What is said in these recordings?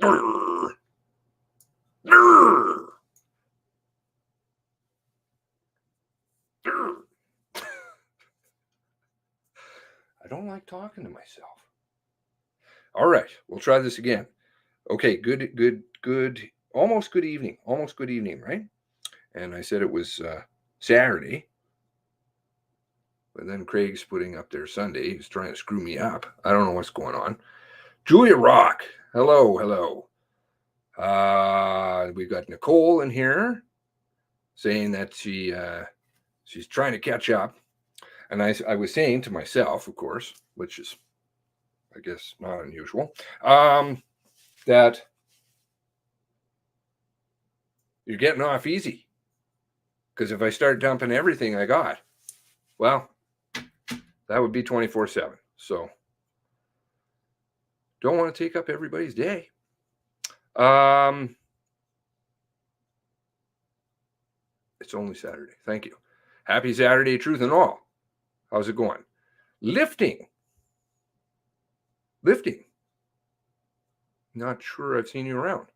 Grr. Grr. Grr. I don't like talking to myself. All right, we'll try this again. Okay, good. Almost good evening. Almost good evening, right? And I said it was Saturday. But then Craig's putting up there Sunday. He's trying to screw me up. I don't know what's going on. Julia Rock. Hello. We've got Nicole in here saying that she's trying to catch up. And I was saying to myself, of course, which is, I guess, not unusual, that you're getting off easy. Because if I start dumping everything I got, well, that would be 24/7. So don't want to take up everybody's day. It's only Saturday. Thank you. Happy Saturday, truth and all. How's it going? Lifting. Not sure I've seen you around.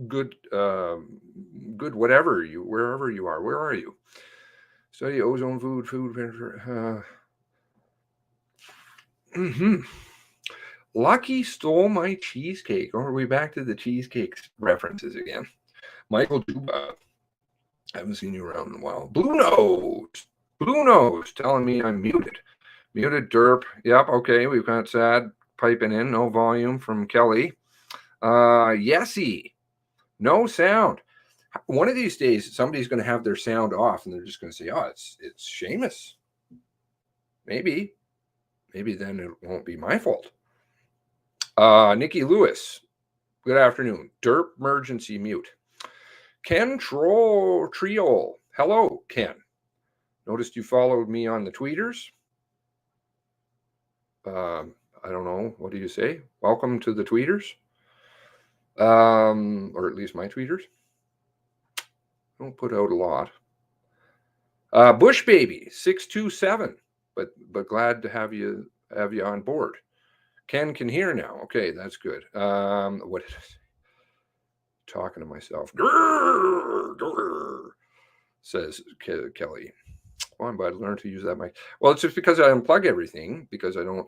Good, wherever you are. Where are you? Study ozone, food. Lucky stole my cheesecake. Or are we back to the cheesecake references again? Michael Juba. I haven't seen you around in a while. Blue Nose telling me I'm muted. Muted derp. Yep, okay. We've got Sad piping in. No volume from Kelly. Yesy. No sound. One of these days, somebody's going to have their sound off and they're just going to say, oh, it's Seamus. Maybe then it won't be my fault. Nikki Lewis. Good afternoon. Derp emergency mute. Ken Triol. Hello, Ken. Noticed you followed me on the tweeters. I don't know. What do you say? Welcome to the tweeters. Or at least my tweeters. Don't put out a lot. Bush Baby 627. But glad to have you on board. Ken can hear now. Okay, that's good. What did I say? Talking to myself. Grrr, grrr, says Kelly. Well, I'm glad to learn to use that mic. Well, it's just because I unplug everything because I don't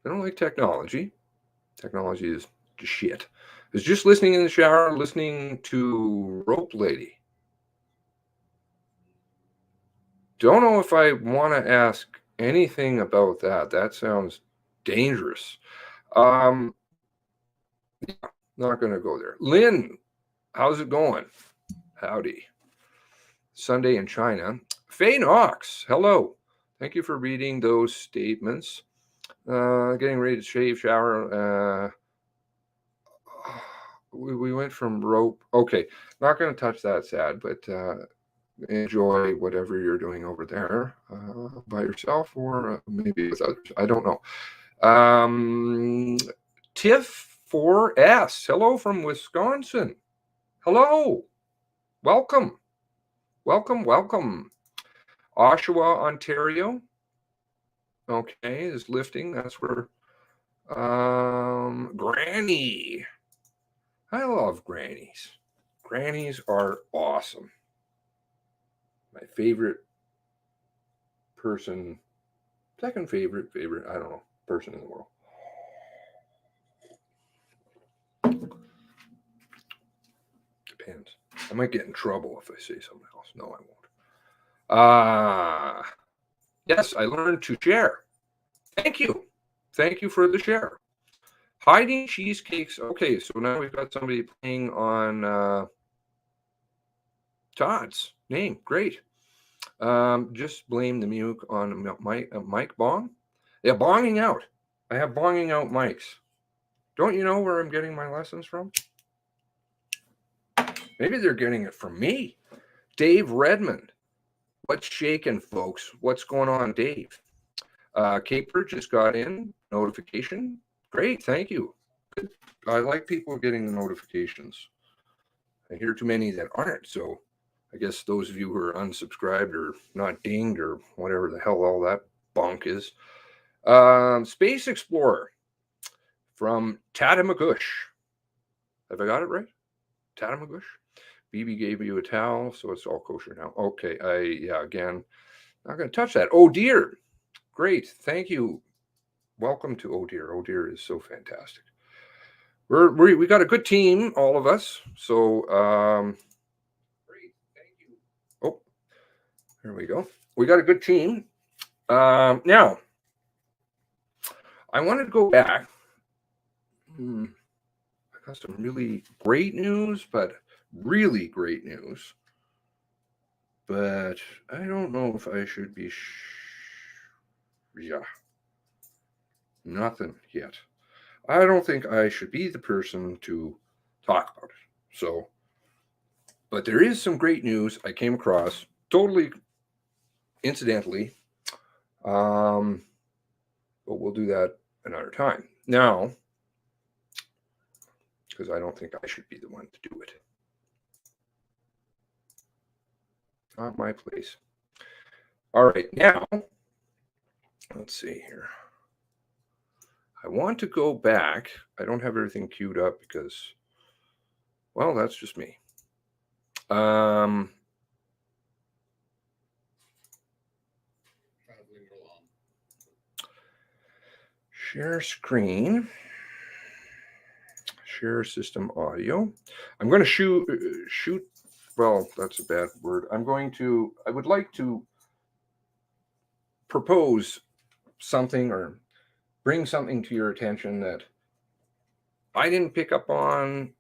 like technology. Technology is just shit. I was just listening in the shower, listening to Rope Lady. Don't know if I want to ask anything about that. That sounds dangerous. Yeah, not going to go there. Lynn, how's it going? Howdy. Sunday in China. Faye Knox, hello. Thank you for reading those statements. Getting ready to shave, shower. We went from rope. Okay, not going to touch that, Sad, but enjoy whatever you're doing over there by yourself or maybe with others. I don't know. Tiff 4S, hello from Wisconsin. Hello. Welcome. Oshawa, Ontario. Okay, is lifting. That's where Granny. I love grannies. Grannies are awesome. My favorite person, second favorite, I don't know, person in the world. Depends. I might get in trouble if I say something else. No, I won't. Yes, I learned to share. Thank you for the share. Hiding cheesecakes. Okay, so now we've got somebody playing on Todd's name. Great. Just blame the mute on mic bong. Yeah, bonging out. I have bonging out mics. Don't you know where I'm getting my lessons from? Maybe they're getting it from me. Dave Redmond. What's shaking, folks? What's going on, Dave? Caper just got in. Notification. Great, thank you. Good. I like people getting the notifications. I hear too many that aren't, so I guess those of you who are unsubscribed or not dinged or whatever the hell all that bunk is. Space Explorer. from Tatamagoush. Have I got it right? Tatamagoush? BB gave you a towel, so it's all kosher now. Okay, again, not going to touch that. Oh dear. Great. Thank you. Welcome to Oh Dear. Oh Dear is so fantastic. We got a good team, all of us. So, great. Thank you. Oh, there we go. We got a good team. Now, I wanted to go back. I got some really great news, but really great news. But I don't know if I should be. Yeah. Nothing yet. I don't think I should be the person to talk about it. So, but there is some great news I came across totally incidentally. But we'll do that another time. Now, because I don't think I should be the one to do it. Not my place. All right, now, let's see here. I want to go back. I don't have everything queued up because, well, that's just me. Share screen. Share system audio. I'm going to shoot. Well, that's a bad word. I would like to propose something or bring something to your attention that I didn't pick up on.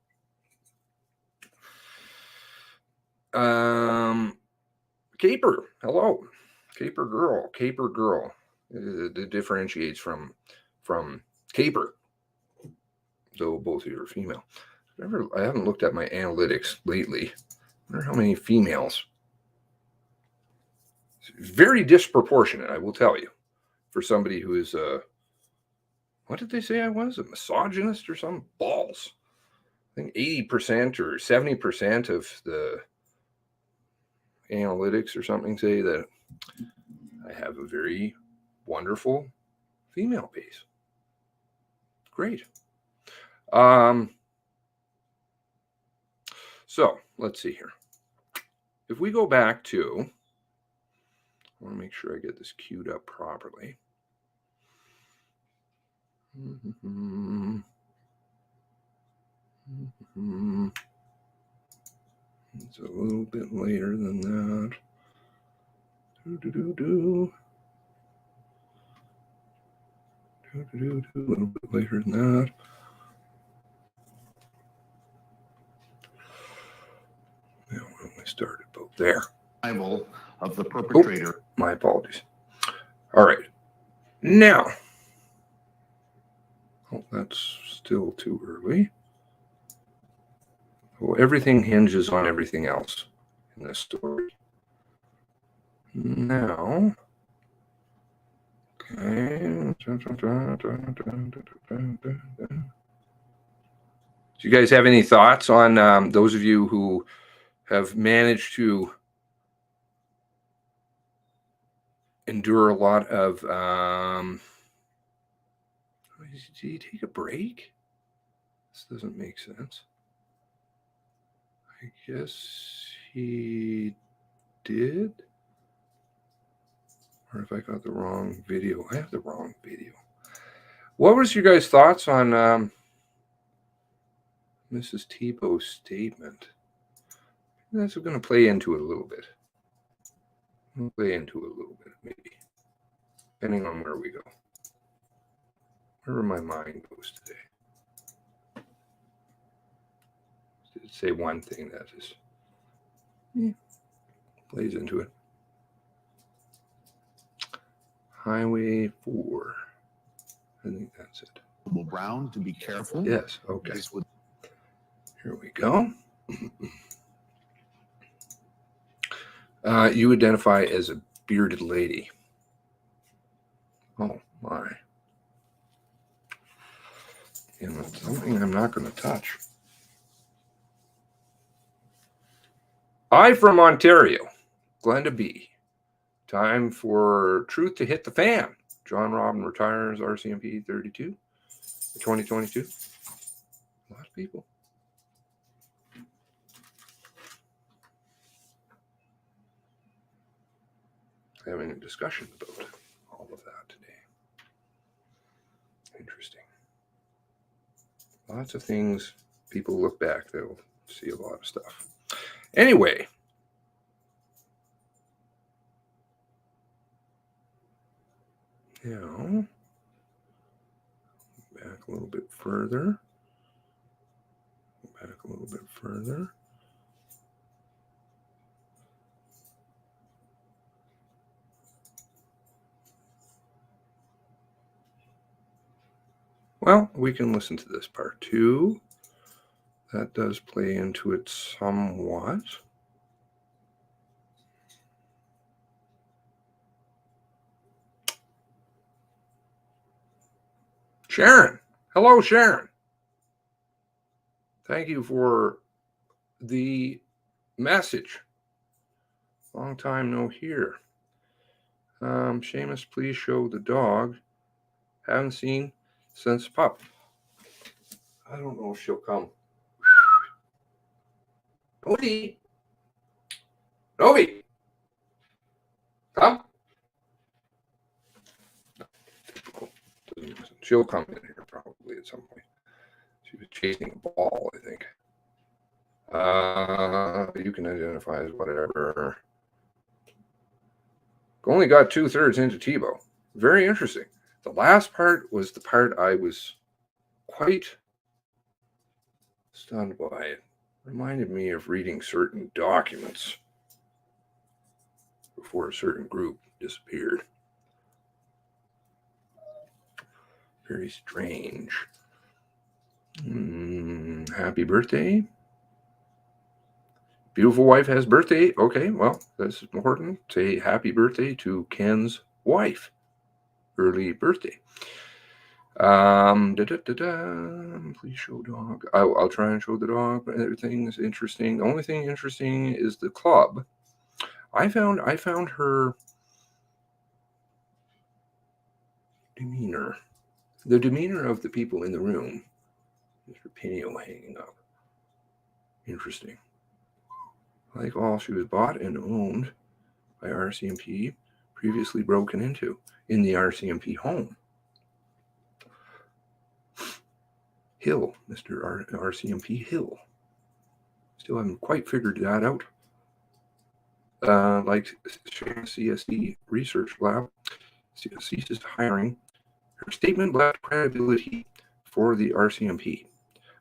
Caper. Hello. Caper girl. It differentiates from caper, though both of you are female. I haven't looked at my analytics lately. I wonder how many females. It's very disproportionate, I will tell you, for somebody who is what did they say I was? A misogynist or some balls? I think 80% or 70% of the analytics or something say that I have a very wonderful female base. Great. So let's see here. If we go back to, I want to make sure I get this queued up properly. It's a little bit later than that. A little bit later than that. Yeah, when we started about there. Of the perpetrator. Oh, my apologies. All right. Now, that's still too early. Well, everything hinges on everything else in this story. Now, okay. Do you guys have any thoughts on those of you who have managed to endure a lot of did he take a break? This doesn't make sense. I guess he did. Or if I got the wrong video. I have the wrong video. What was your guys' thoughts on Mrs. Tebow's statement? That's going to play into it a little bit. We'll play into it a little bit, maybe. Depending on where we go. Wherever my mind goes today. Did say one thing that is plays into it. Highway 4. I think that's it. Brown, to be careful. Yes, okay. Here we go. You identify as a bearded lady. Oh, my. And that's something I'm not going to touch. I from Ontario, Glenda B. Time for truth to hit the fan. John Robin retires, RCMP 32. 2022. A lot of people. Having a discussion about all of that today. Interesting. Lots of things. People look back, they'll see a lot of stuff. Anyway. Now, back a little bit further. Back a little bit further. Well, we can listen to this part too. That does play into it somewhat. Sharon. Hello, Sharon. Thank you for the message. Long time no hear. Seamus, please show the dog. Haven't seen since pup. I don't know if she'll come. Novi. Novi. Come. She'll come in here probably at some point. She was chasing a ball, I think. You can identify as whatever. Only got 2/3 into Tebow. Very interesting. The last part was the part I was quite stunned by. It reminded me of reading certain documents before a certain group disappeared. Very strange. Happy birthday. Beautiful wife has birthday. Okay, well, that's important. Say happy birthday to Ken's wife. Early birthday. Please show dog. I'll try and show the dog, but everything is interesting. The only thing interesting is the club. I found her demeanor. The demeanor of the people in the room. Mr. Pinio hanging up. Interesting. Like all, she was bought and owned by RCMP, previously broken into in the RCMP home. Hill, Mr. RCMP Hill. Still haven't quite figured that out. Like CSD Research Lab ceases hiring. Her statement lacked credibility for the RCMP.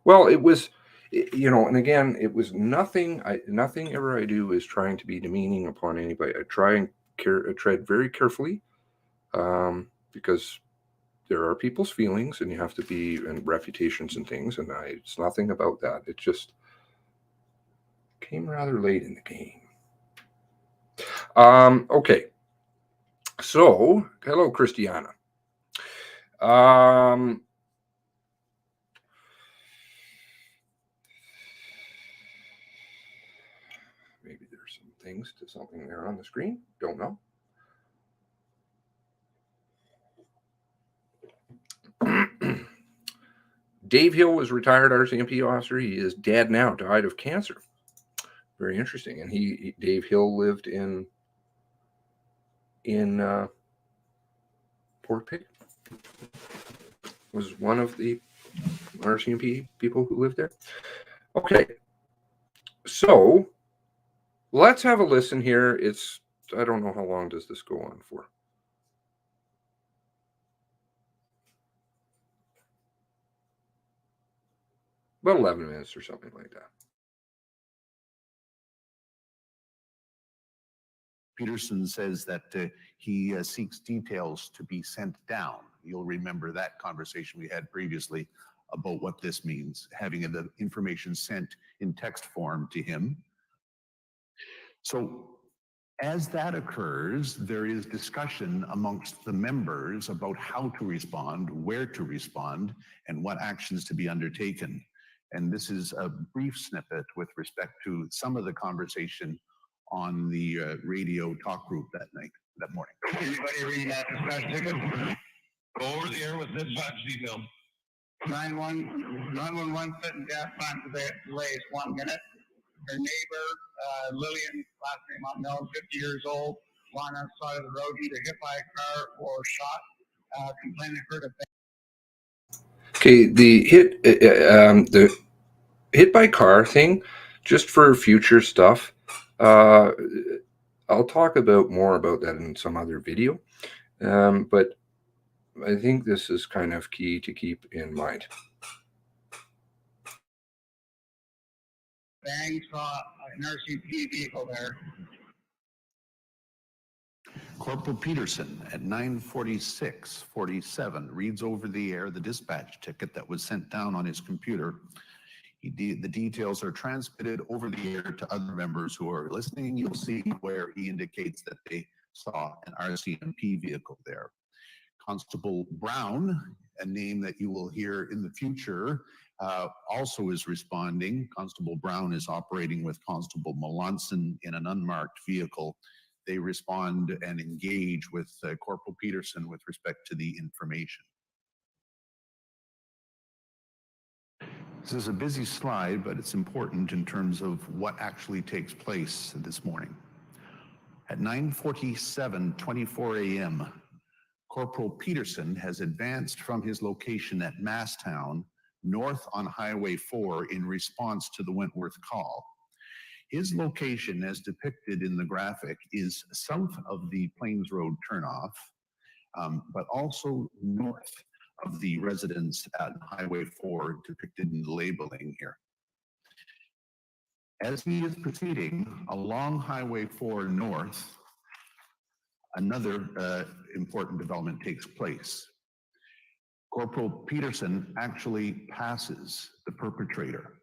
Well, it was, and again, it was nothing. Nothing ever I do is trying to be demeaning upon anybody. I try and tread very carefully, because there are people's feelings, and you have to be, and reputations and things. And it's nothing about that. It just came rather late in the game. Okay. So, hello, Christiana. Maybe there's some things to something there on the screen. Don't know. Dave Hill was retired RCMP officer. He is dead now, died of cancer. Very interesting. And Dave Hill lived in Port Pitt. Was one of the RCMP people who lived there. Okay. So let's have a listen here. I don't know how long does this go on for. About 11 minutes or something like that. Peterson says that he seeks details to be sent down. You'll remember that conversation we had previously about what this means, having the information sent in text form to him. So as that occurs, there is discussion amongst the members about how to respond, where to respond, and what actions to be undertaken. And this is a brief snippet with respect to some of the conversation on the radio talk group that morning. Everybody reading that dispatch ticket? Go over there with dispatch detail. 911 sudden death time delay is 1 minute. Her neighbor, Lillian, last name unknown, 50 years old, lying on the side of the road, either hit by a car or shot. Complaining heard a bang. Okay, the hit by car thing, just for future stuff. I'll talk about more about that in some other video, but I think this is kind of key to keep in mind. Bang, saw an RCP vehicle there. Corporal Peterson at 9:46:47 reads over the air the dispatch ticket that was sent down on his computer. The details are transmitted over the air to other members who are listening. You'll see where he indicates that they saw an RCMP vehicle there. Constable Brown, a name that you will hear in the future, also is responding. Constable Brown is operating with Constable Melanson in an unmarked vehicle. They respond and engage with Corporal Peterson with respect to the information. This is a busy slide, but it's important in terms of what actually takes place this morning. At 9:47:24 a.m., Corporal Peterson has advanced from his location at Masstown north on Highway 4 in response to the Wentworth call. His location, as depicted in the graphic, is south of the Plains Road turnoff, but also north of the residence at Highway 4 depicted in the labeling here. As he is proceeding along Highway 4 north, another important development takes place. Corporal Peterson actually passes the perpetrator.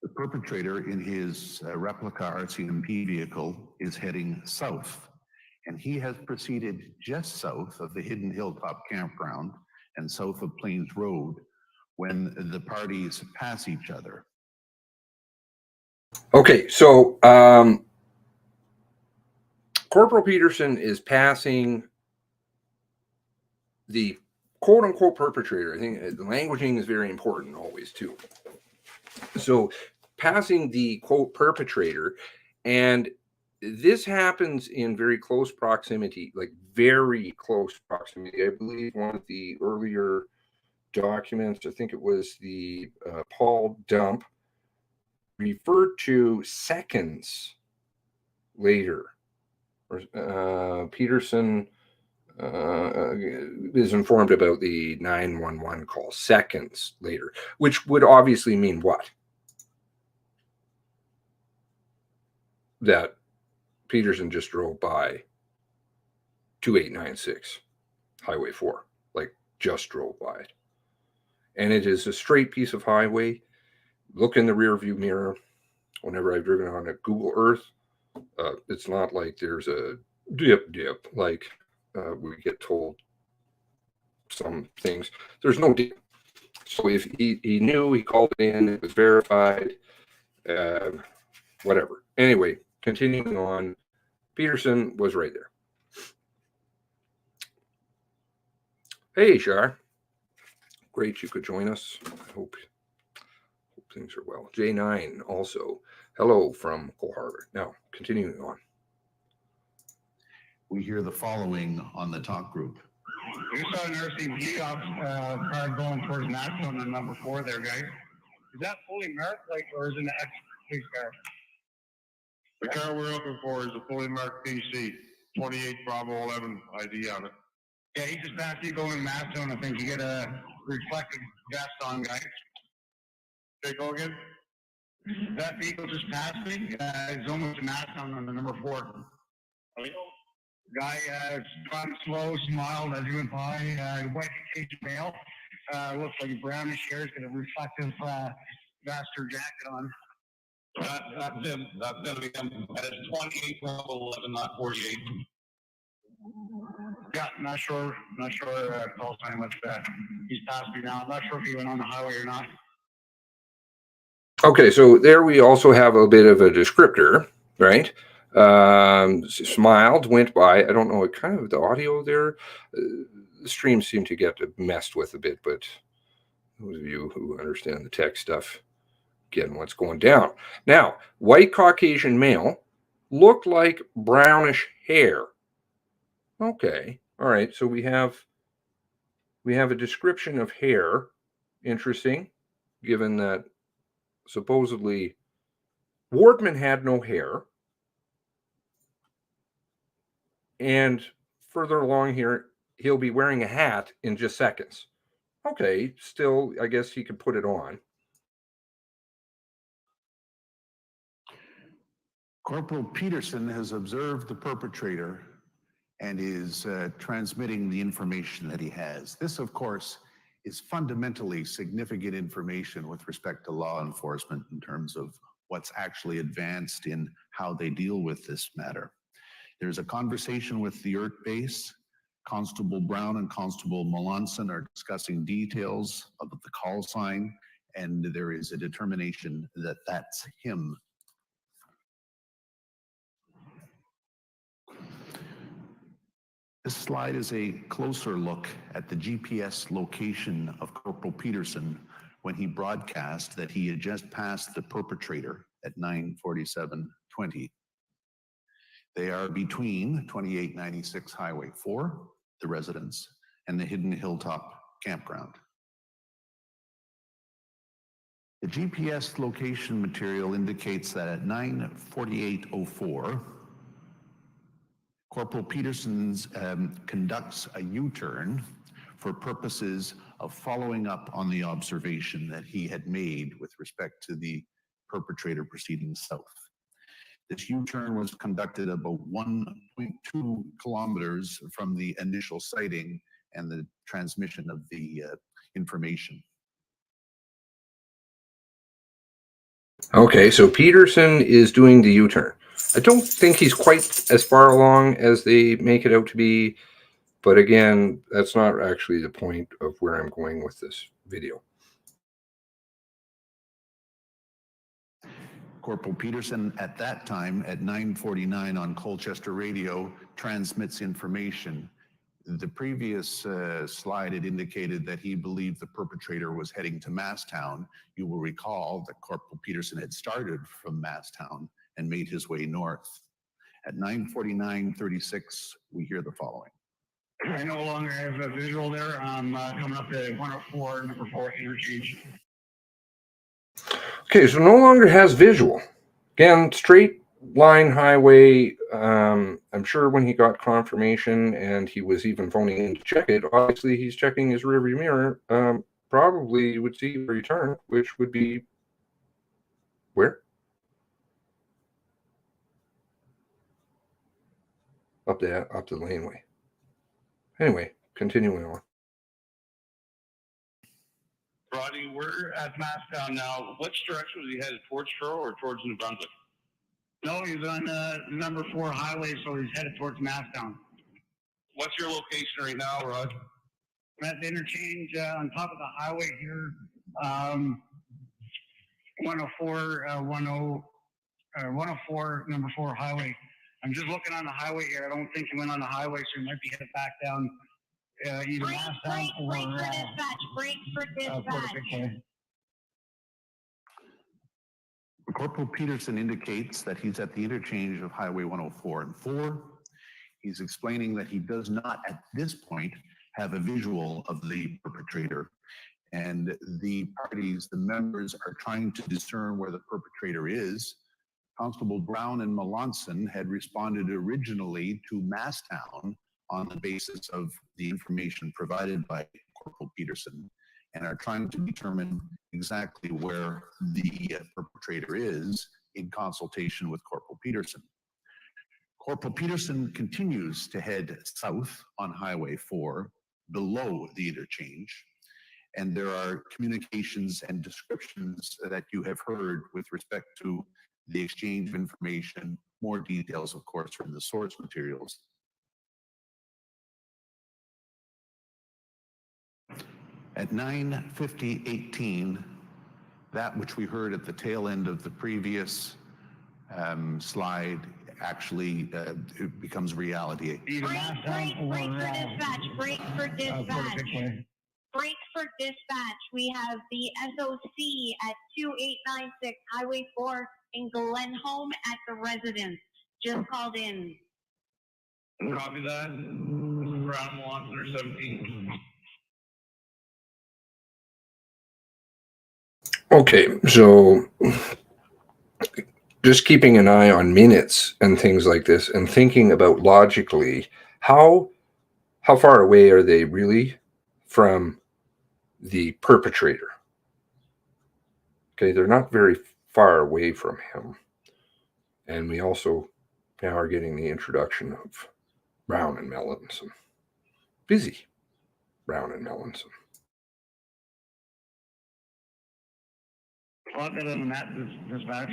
The perpetrator in his replica RCMP vehicle is heading south, and he has proceeded just south of the Hidden Hilltop Campground and south of Plains Road when the parties pass each other. Okay, so Corporal Peterson is passing the quote-unquote perpetrator. I think the languaging is very important always, too. So passing the quote perpetrator, and this happens in very close proximity, like very close proximity. I believe one of the earlier documents, I think it was the Paul dump, referred to seconds later. Peterson is informed about the 911 call seconds later, which would obviously mean what? That Peterson just drove by 2896 Highway 4, like just drove by it. And it is a straight piece of highway. Look in the rear view mirror. Whenever I've driven on a Google Earth, it's not like there's a dip, like we get told some things. There's no dip. So if he knew, he called it in, it was verified, whatever. Anyway, continuing on, Peterson was right there. Hey, Shar. Great you could join us. I hope things are well. J9 also. Hello from Cole Harbor. Now, continuing on. We hear the following on the talk group. You saw an RCMP car going towards Masstown on number 4 there, guys. Is that fully marked, or is it an ex-police car? The car we're looking for is a fully marked PC, 28 Bravo 11 ID on it. Yeah, he just passed you going to Masstown. I think you get a reflective vest on, guys. Okay, go again? That vehicle just passed me. It's almost a Masstown on the number 4. Guy driving slow, smiled as he went by. White cage male. Looks like a brownish hair. He's got a reflective vest or jacket on. That's him. That's gonna be him. That is 28 Bravo 11, not 48. Yeah, not sure call sign with he's passed me now. I'm not sure if he went on the highway or not. Okay, so there we also have a bit of a descriptor, right? Smiled, went by. I don't know, kind of the audio there. The stream seemed to get messed with a bit, but Those of you who understand the tech stuff, getting what's going down. Now, white Caucasian male, looked like brownish hair. Okay, all right. So we have a description of hair. Interesting, given that supposedly Wardman had no hair. And further along here, he'll be wearing a hat in just seconds. Okay, still, I guess he could put it on. Corporal Peterson has observed the perpetrator and is transmitting the information that he has. This, of course, is fundamentally significant information with respect to law enforcement in terms of what's actually advanced in how they deal with this matter. There's a conversation with the ERT base. Constable Brown and Constable Melanson are discussing details of the call sign, and there is a determination that that's him. This slide is a closer look at the GPS location of Corporal Peterson when he broadcast that he had just passed the perpetrator at 9:47:20. They are between 2896 Highway 4, the residence, and the Hidden Hilltop campground. The GPS location material indicates that at 9:48:04, Corporal Peterson conducts a U-turn for purposes of following up on the observation that he had made with respect to the perpetrator proceeding south. This U-turn was conducted about 1.2 kilometers from the initial sighting and the transmission of the information. Okay, so Peterson is doing the U-turn. I don't think he's quite as far along as they make it out to be, but again, that's not actually the point of where I'm going with this video. Corporal Peterson, at that time, at 9:49 on Colchester radio, transmits information. The previous slide had indicated that he believed the perpetrator was heading to Masstown. You will recall that Corporal Peterson had started from Masstown and made his way north. At 9:49:36, we hear the following. I no longer have a visual there. I'm coming up to 104, number 4 interchange. Okay, so no longer has visual. Again, straight line highway. I'm sure when he got confirmation and he was even phoning in to check it, obviously he's checking his rearview mirror. Probably you would see where he turned, which would be where? Up the laneway. Anyway, continuing on. Roddy, we're at Masstown now. Which direction was he headed? Towards Truro or towards New Brunswick? No, he's on number 4 highway, so he's headed towards Masstown. What's your location right now, Rod? I'm at the interchange on top of the highway here, 104, number 4 highway. I'm just looking on the highway here. I don't think he went on the highway, so he might be headed back down either Masstown or Break for dispatch. Corporal Peterson indicates that he's at the interchange of Highway 104 and 4. He's explaining that he does not, at this point, have a visual of the perpetrator. And the parties, the members, are trying to discern where the perpetrator is. Constable Brown and Melanson had responded originally to Masstown on the basis of the information provided by Corporal Peterson, and are trying to determine exactly where the perpetrator is in consultation with Corporal Peterson. Corporal Peterson continues to head south on Highway 4 below the interchange, and there are communications and descriptions that you have heard with respect to the exchange of information. More details, of course, from the source materials. At 9:50:18, that which we heard at the tail end of the previous slide actually it becomes reality. Break for dispatch. Break for dispatch. We have the SOC at 2896 Highway 4 in Glenholm at the residence. Just called in. Copy that. Round 117. Okay, so just keeping an eye on minutes and things like this and thinking about logically how far away are they really from the perpetrator? Okay, they're not very far away from him. And we also now are getting the introduction of Brown and Mellinson. Busy Brown and Mellinson. Plug it in that dispatch.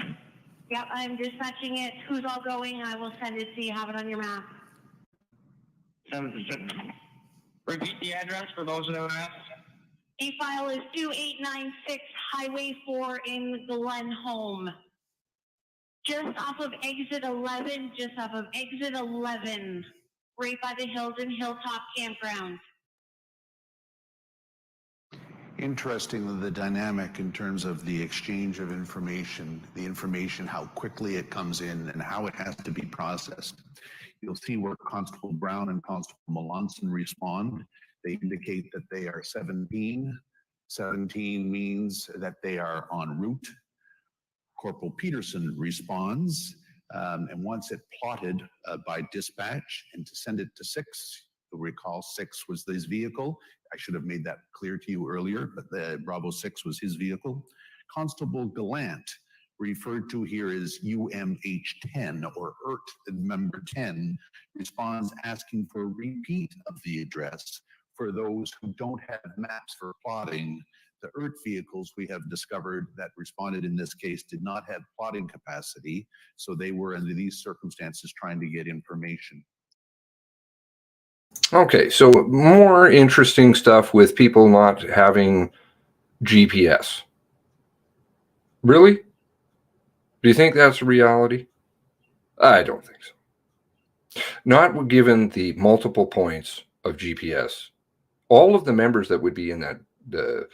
Yep, I'm dispatching it. Who's all going? I will send it so you have it on your map. Repeat the address for those that don't ask. A file is 2896 Highway 4 in Glenholm. Just off of exit 11, right by the Hilton Hilltop Campground. Interesting, the dynamic in terms of the exchange of information, how quickly it comes in and how it has to be processed. You'll see where Constable Brown and Constable Melanson respond. They indicate that they are 17. 17 means that they are en route. Corporal Peterson responds and wants it plotted by dispatch and to send it to 6. You'll recall 6 was his vehicle. I should have made that clear to you earlier, but the Bravo 6 was his vehicle. Constable Gallant, referred to here as UMH10 or ERT member 10, responds asking for a repeat of the address for those who don't have maps for plotting. The ERT vehicles we have discovered that responded in this case did not have plotting capacity, so they were under these circumstances trying to get information. Okay, so more interesting stuff with people not having GPS. Really? Do you think that's a reality? I don't think so. Not given the multiple points of GPS. All of the members that would be in the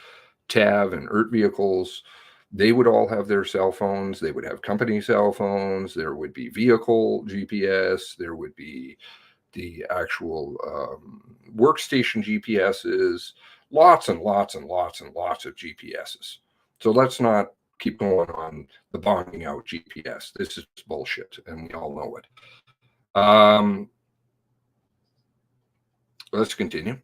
TAV and ERT vehicles, they would all have their cell phones. They would have company cell phones. There would be vehicle GPS. There would be the actual workstation GPSs, lots and lots and lots and lots of GPSs. So let's not keep going on the bonding out GPS. This is bullshit, and we all know it. Let's continue.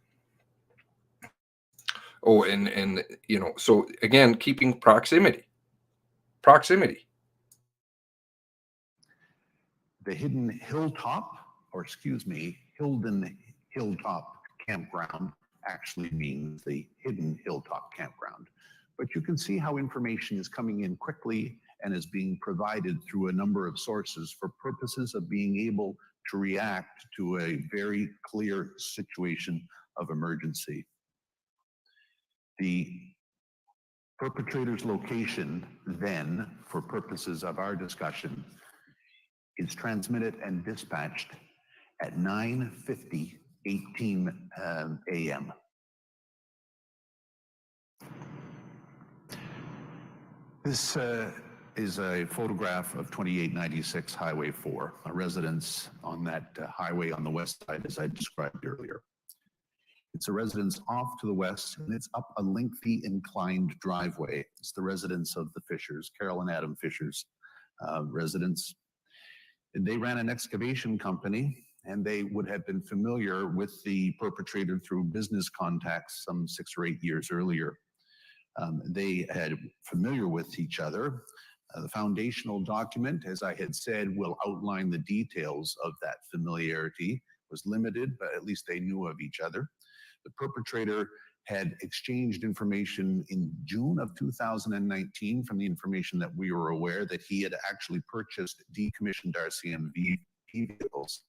Oh, and you know, so again, keeping proximity. The Hilden Hilltop Campground actually means the Hidden Hilltop Campground. But you can see how information is coming in quickly and is being provided through a number of sources for purposes of being able to react to a very clear situation of emergency. The perpetrator's location then, for purposes of our discussion, is transmitted and dispatched at 9:18 a.m. This is a photograph of 2896 Highway 4, a residence on that highway on the west side, as I described earlier. It's a residence off to the west, and it's up a lengthy inclined driveway. It's the residence of the Fishers, Carol and Adam Fishers' residence. They ran an excavation company, and they would have been familiar with the perpetrator through business contacts some 6 or 8 years earlier. They had familiar with each other. The foundational document, as I had said, will outline the details of that familiarity. It was limited, but at least they knew of each other. The perpetrator had exchanged information in June of 2019 from the information that we were aware that he had actually purchased decommissioned RCMP vehicles.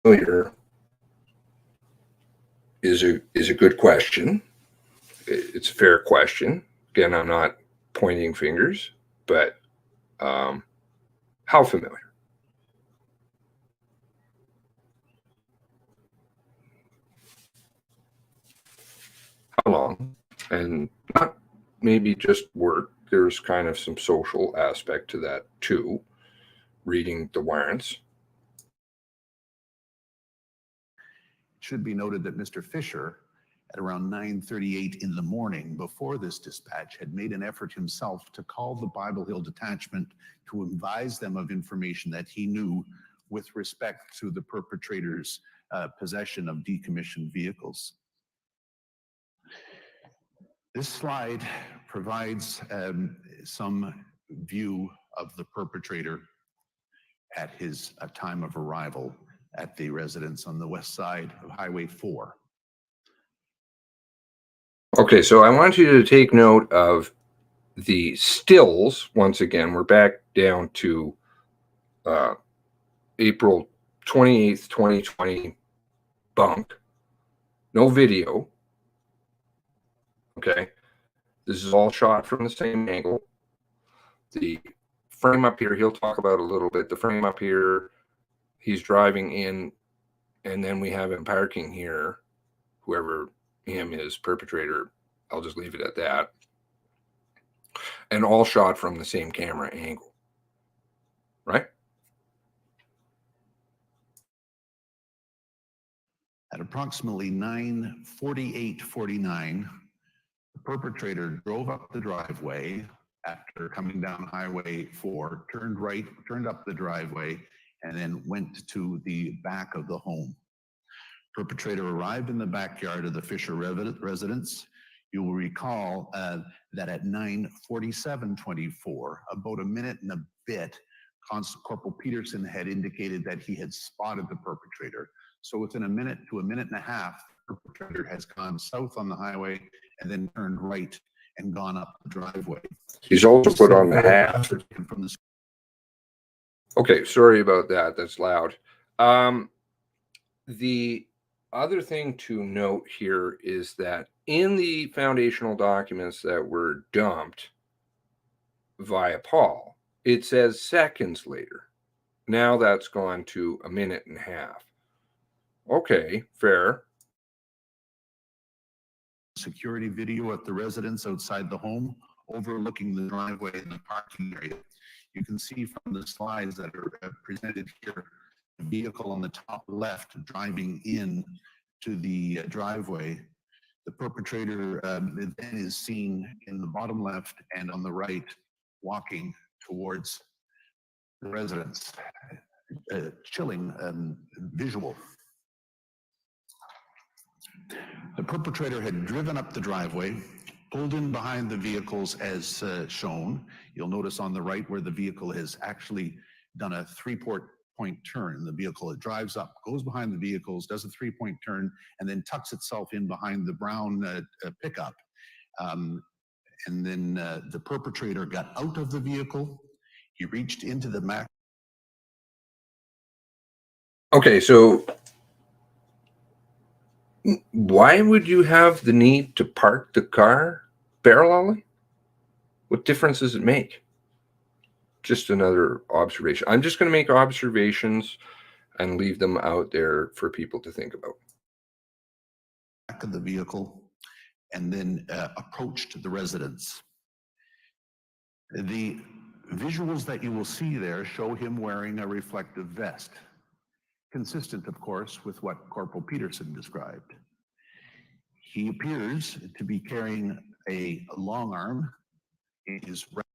Familiar is a good question. It's a fair question. Again, I'm not pointing fingers, but how familiar? how long, and not maybe just work. There's kind of some social aspect to that too, reading the warrants. It should be noted that Mr. Fisher, at around 9:38 in the morning before this dispatch, had made an effort himself to call the Bible Hill detachment to advise them of information that he knew with respect to the perpetrator's possession of decommissioned vehicles. This slide provides some view of the perpetrator at his time of arrival at the residence on the west side of Highway 4. Okay, so I want you to take note of the stills. Once again, we're back down to April 28th, 2020 bunk. No video. Okay. This is all shot from the same angle. The frame up here, he'll talk about a little bit. The frame up here, he's driving in, and then we have him parking here. Whoever him is, perpetrator, I'll just leave it at that. And all shot from the same camera angle. Right? At approximately 9:48:49, the perpetrator drove up the driveway after coming down Highway 4, turned right, turned up the driveway, and then went to the back of the home. Perpetrator arrived in the backyard of the Fisher residence. You will recall that at 9:47:24, about a minute and a bit, Corporal Peterson had indicated that he had spotted the perpetrator. So within a minute to a minute and a half, the perpetrator has gone south on the highway and then turned right and gone up the driveway. He's also put on the hat. From the Okay, sorry about that. That's loud. The other thing to note here is that in the foundational documents that were dumped via Paul, it says seconds later. Now that's gone to a minute and a half. Okay, fair. security video at the residence outside the home, overlooking the driveway and the parking area. You can see from the slides that are presented here, the vehicle on the top left driving in to the driveway. The perpetrator then is seen in the bottom left and on the right, walking towards the residence. Chilling visual. The perpetrator had driven up the driveway, pulled in behind the vehicles as shown. You'll notice on the right where the vehicle has actually done a three-point turn. The vehicle, it drives up, goes behind the vehicles, does a three-point turn, and then tucks itself in behind the brown pickup. And then the perpetrator got out of the vehicle. He reached into the Mac. Okay, so why would you have the need to park the car parallelly? What difference does it make? Just another observation. I'm just going to make observations and leave them out there for people to think about. Back of the vehicle and then approached the residence. The visuals that you will see there show him wearing a reflective vest, consistent, of course, with what Corporal Peterson described. He appears to be carrying a long arm in his right.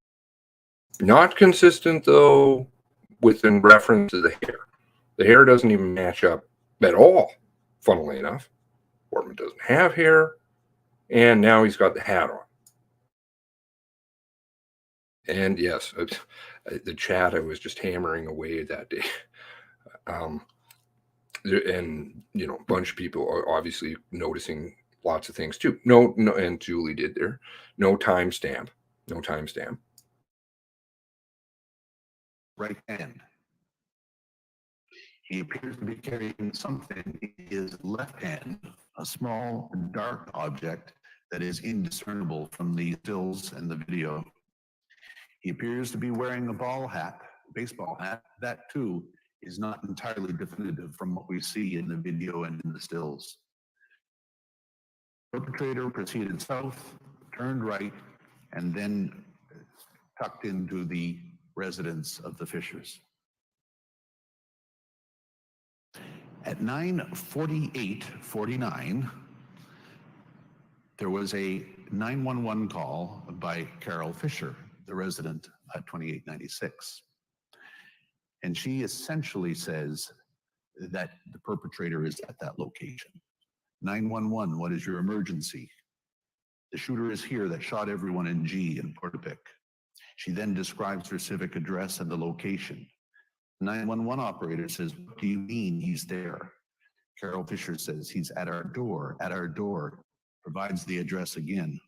Not consistent, though, within reference to the hair. The hair doesn't even match up at all, funnily enough. Foreman doesn't have hair, and now he's got the hat on. And yes, the chat, I was just hammering away that day. And, you know, a bunch of people are obviously noticing lots of things too. No, and Julie did there. No timestamp. No timestamp. Right hand. He appears to be carrying something in his left hand, a small dark object that is indiscernible from the stills and the video. He appears to be wearing a baseball hat. That too is not entirely definitive from what we see in the video and in the stills. Perpetrator proceeded south, turned right, and then tucked into the residence of the Fishers. At 9:48:49, there was a 911 call by Carol Fisher, the resident at 2896. And she essentially says that the perpetrator is at that location. 911, what is your emergency? The shooter is here that shot everyone in G in Portapic. She then describes her civic address and the location. 911 operator says, what do you mean he's there? Carol Fisher says, he's at our door, provides the address again.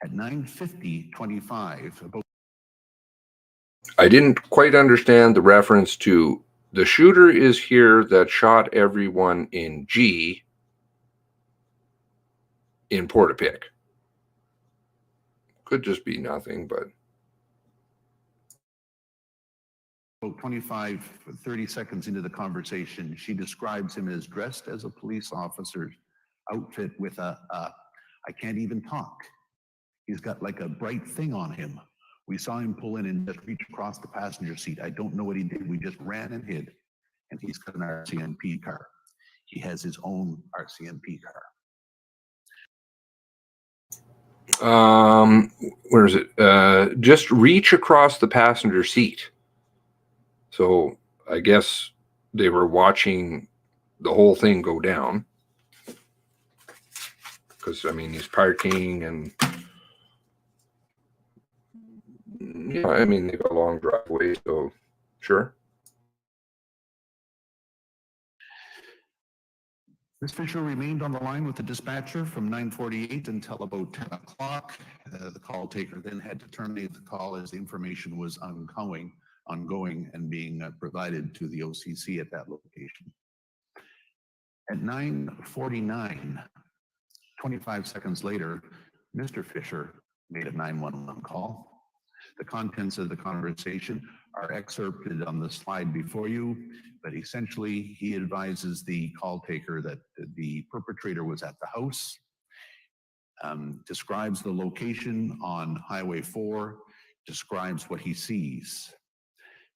At 9:50:25, about... I didn't quite understand the reference to the shooter is here that shot everyone in G in Portapic. Could just be nothing, but... About 30 seconds into the conversation, she describes him as dressed as a police officer's outfit with I can't even talk. He's got like a bright thing on him. We saw him pull in and just reach across the passenger seat. I don't know what he did. We just ran and hid. And he's got an RCMP car. He has his own RCMP car. Where is it? Just reach across the passenger seat. So I guess they were watching the whole thing go down. Because, I mean, he's parking and... Yeah, I mean, they got a long driveway, so sure. Ms. Fisher remained on the line with the dispatcher from 9:48 until about 10 o'clock. The call taker then had to terminate the call as the information was ongoing and being provided to the OCC at that location. At 9:49, 25 seconds later, Mr. Fisher made a 911 call. The contents of the conversation are excerpted on the slide before you, but essentially he advises the call taker that the perpetrator was at the house, describes the location on Highway 4, describes what he sees.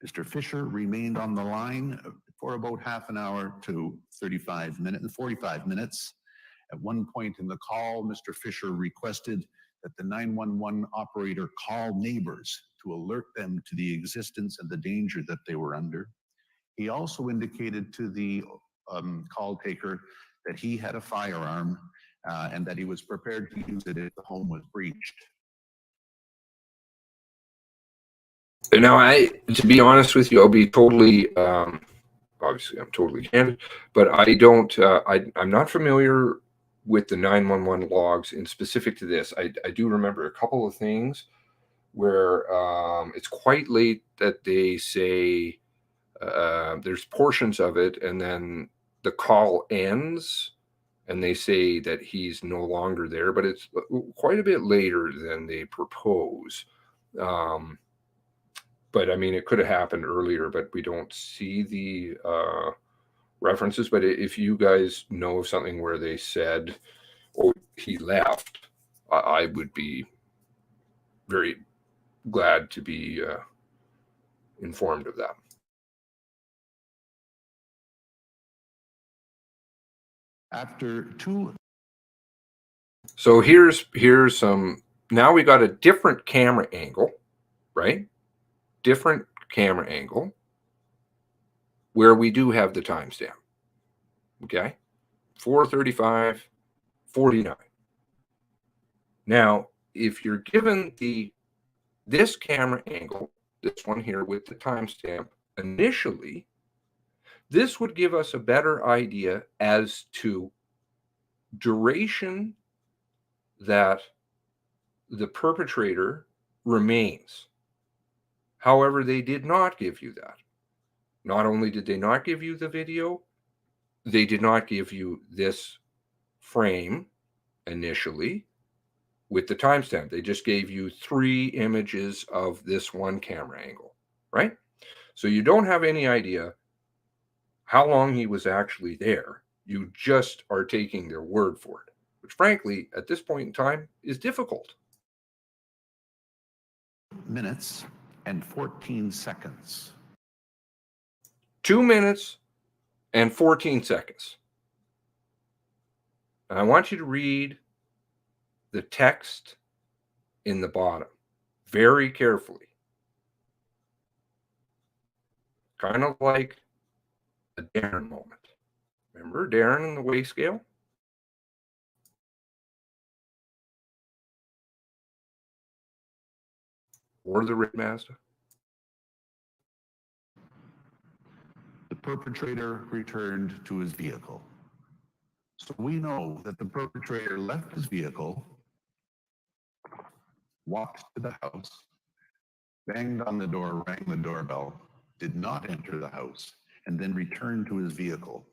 Mr. Fisher remained on the line for about half an hour to 45 minutes. At one point in the call, Mr. Fisher requested that the 911 operator call neighbors to alert them to the existence and the danger that they were under. He also indicated to the call taker that he had a firearm and that he was prepared to use it if the home was breached. Now, to be honest with you, I'll be totally, obviously I'm totally candid, but I'm not familiar with the 911 logs in specific to this. I do remember a couple of things where it's quite late that they say there's portions of it and then the call ends and they say that he's no longer there, but it's quite a bit later than they propose. But I mean, it could have happened earlier, but we don't see the references. But if you guys know of something where they said, oh, he left, I would be very glad to be informed of that. So here's some, now we got a different camera angle, right? Different camera angle where we do have the timestamp. Okay, 4:35:49. Now, if you're given this camera angle, this one here with the timestamp initially, this would give us a better idea as to duration that the perpetrator remains. However, they did not give you that. Not only did they not give you the video, they did not give you this frame initially with the timestamp. They just gave you 3 images of this one camera angle, right? So you don't have any idea how long he was actually there. You just are taking their word for it. which frankly, at this point in time, is difficult. Minutes and 14 seconds. 2 minutes and 14 seconds. And I want you to read the text in the bottom very carefully. Kind of like a Darren moment. Remember Darren and the weigh scale? Or the Red Mazda? The perpetrator returned to his vehicle. So we know that the perpetrator left his vehicle, walked to the house, banged on the door, rang the doorbell, did not enter the house, and then returned to his vehicle.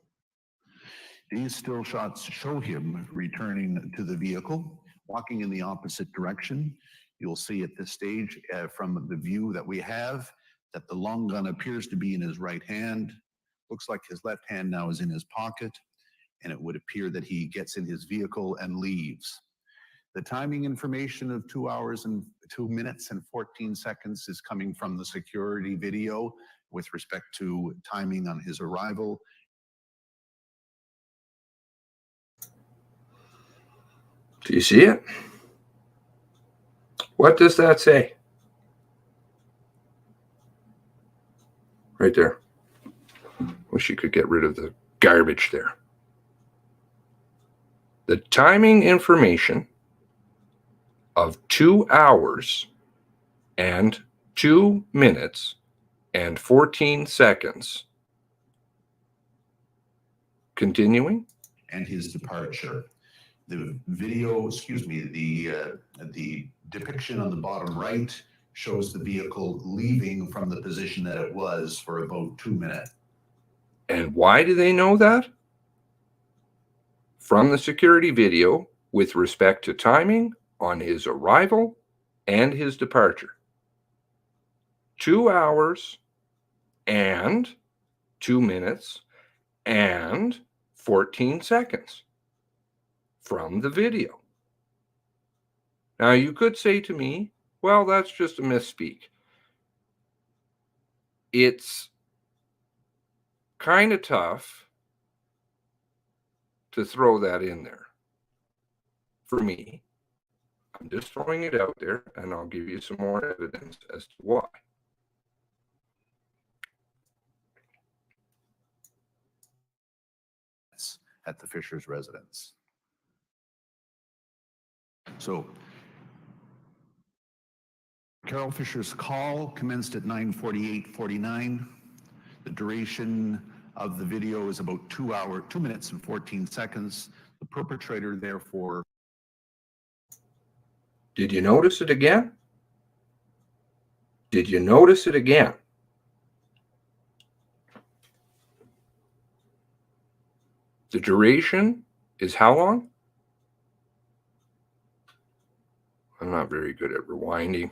These still shots show him returning to the vehicle, walking in the opposite direction. You'll see at this stage from the view that we have that the long gun appears to be in his right hand. Looks like his left hand now is in his pocket, and it would appear that he gets in his vehicle and leaves. The timing information of 2 hours and 2 minutes and 14 seconds is coming from the security video with respect to timing on his arrival. Do you see it? What does that say? Right there. Wish you could get rid of the garbage there. The timing information of 2 hours and 2 minutes and 14 seconds. Continuing. And his departure. The video, the depiction on the bottom right shows the vehicle leaving from the position that it was for about 2 minutes. And why do they know that? From the security video with respect to timing on his arrival and his departure. 2 hours and 2 minutes and 14 seconds from the video. Now, you could say to me, well, that's just a misspeak. It's kind of tough to throw that in there. For me, I'm just throwing it out there, and I'll give you some more evidence as to why. At the Fisher's residence. So, Carol Fisher's call commenced at 9:48:49. The duration of the video is about 2 minutes and 14 seconds. The perpetrator, therefore. Did you notice it again? Did you notice it again? The duration is how long? I'm not very good at rewinding.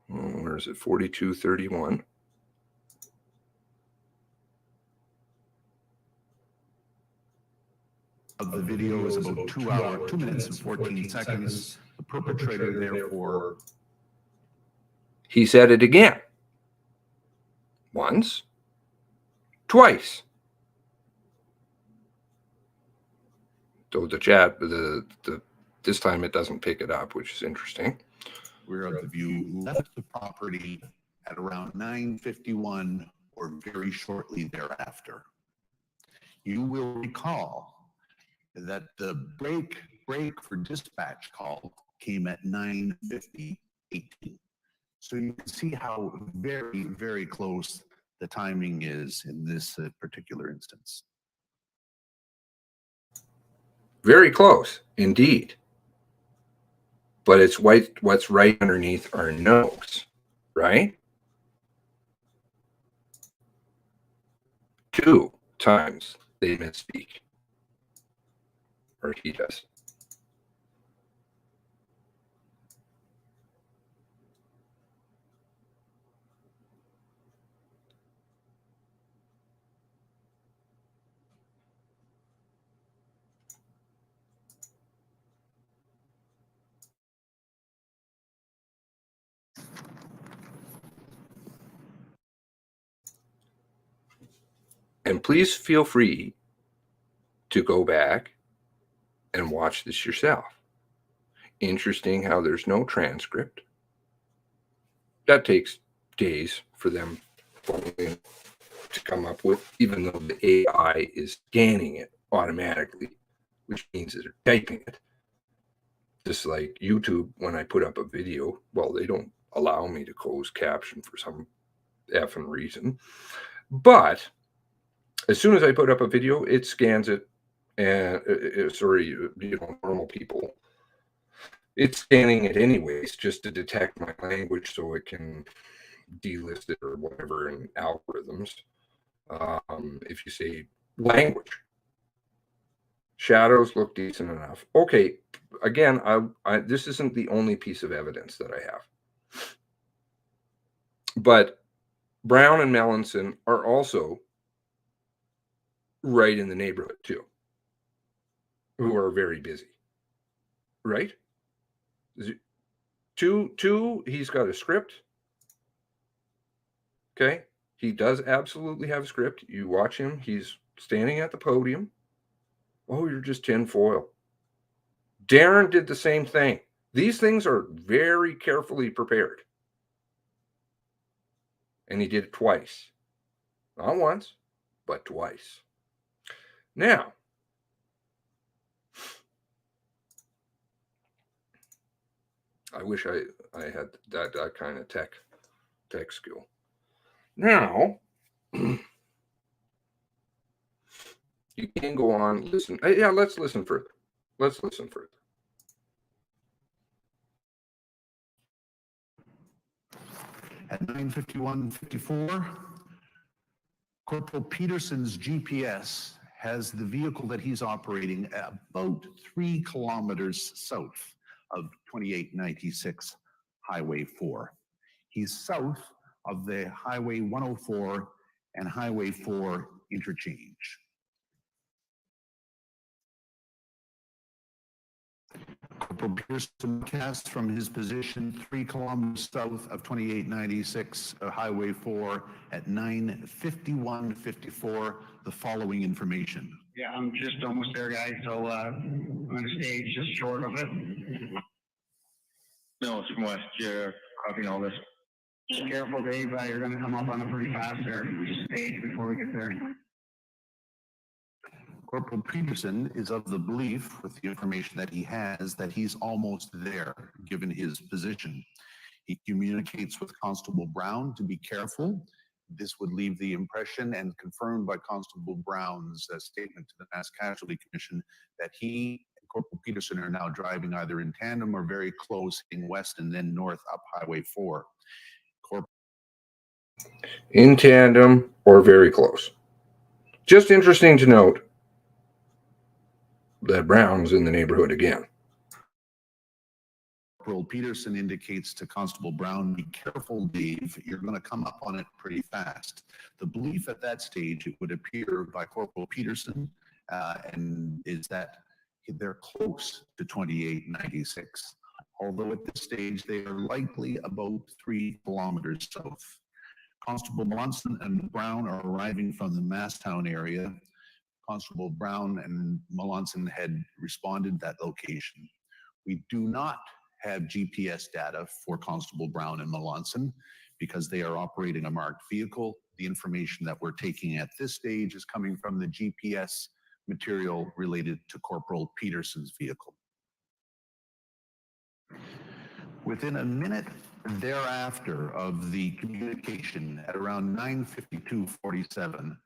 Where is it? 42:31. Of the video is about 2 minutes and 14 seconds. The perpetrator, therefore. He said it again. Once. Twice. Though this time it doesn't pick it up, which is interesting. We're of the view left the property at around 9:51 or very shortly thereafter. You will recall that the break for dispatch call came at 9:50:18. So you can see how very, very close the timing is in this particular instance. Very close, indeed. But it's what's right underneath our nose, right? 2 times they misspeak. Or he does. And please feel free to go back and watch this yourself. Interesting how there's no transcript. That takes days for them to come up with, even though the AI is scanning it automatically, which means that they're typing it. Just like YouTube, when I put up a video, well, they don't allow me to close caption for some effing reason. But as soon as I put up a video, it scans it. And normal people, it's scanning it anyways just to detect my language so it can delist it or whatever in algorithms. If you say language, shadows look decent enough. Okay, again, this isn't the only piece of evidence that I have. But Brown and Melanson are also right in the neighborhood too, who are very busy, right? Two, he's got a script. Okay, he does absolutely have a script. You watch him, he's standing at the podium. Oh, you're just tinfoil. Darren did the same thing. These things are very carefully prepared. And he did it twice. Not once, but twice. Now, I wish I had that kind of tech skill. Now, you can go on, listen. Yeah, let's listen further. Let's listen further. At 9:51:54, Corporal Peterson's GPS has the vehicle that he's operating about 3 kilometers south of 2896 Highway 4. He's south of the Highway 104 and Highway 4 interchange. Corporal Peterson cast from his position 3 kilometers south of 2896 Highway 4 at 9:51:54 the following information. Yeah, I'm just almost there, guys, so, on the stage, just short of it. No, it's from West, yeah, copying all this. Be careful, Dave, you're gonna come up on it pretty fast there. Just stage before we get there. Corporal Peterson is of the belief, with the information that he has, that he's almost there, given his position. He communicates with Constable Brown to be careful. This would leave the impression, and confirmed by Constable Brown's statement to the Mass Casualty Commission, that he and Corporal Peterson are now driving either in tandem or very close, in west and then north up Highway 4. In tandem or very close. Just interesting to note that Brown's in the neighborhood again. Corporal Peterson indicates to Constable Brown, be careful, Dave, you're going to come up on it pretty fast. The belief at that stage, it would appear by Corporal Peterson, and is that they're close to 2896, although at this stage they are likely about 3 kilometers south. Constable Melanson and Brown are arriving from the Masstown area. Constable Brown and Melanson had responded that location. We do not have GPS data for Constable Brown and Melanson because they are operating a marked vehicle. The information that we're taking at this stage is coming from the GPS material related to Corporal Peterson's vehicle. Within a minute thereafter of the communication at around 9:52:47,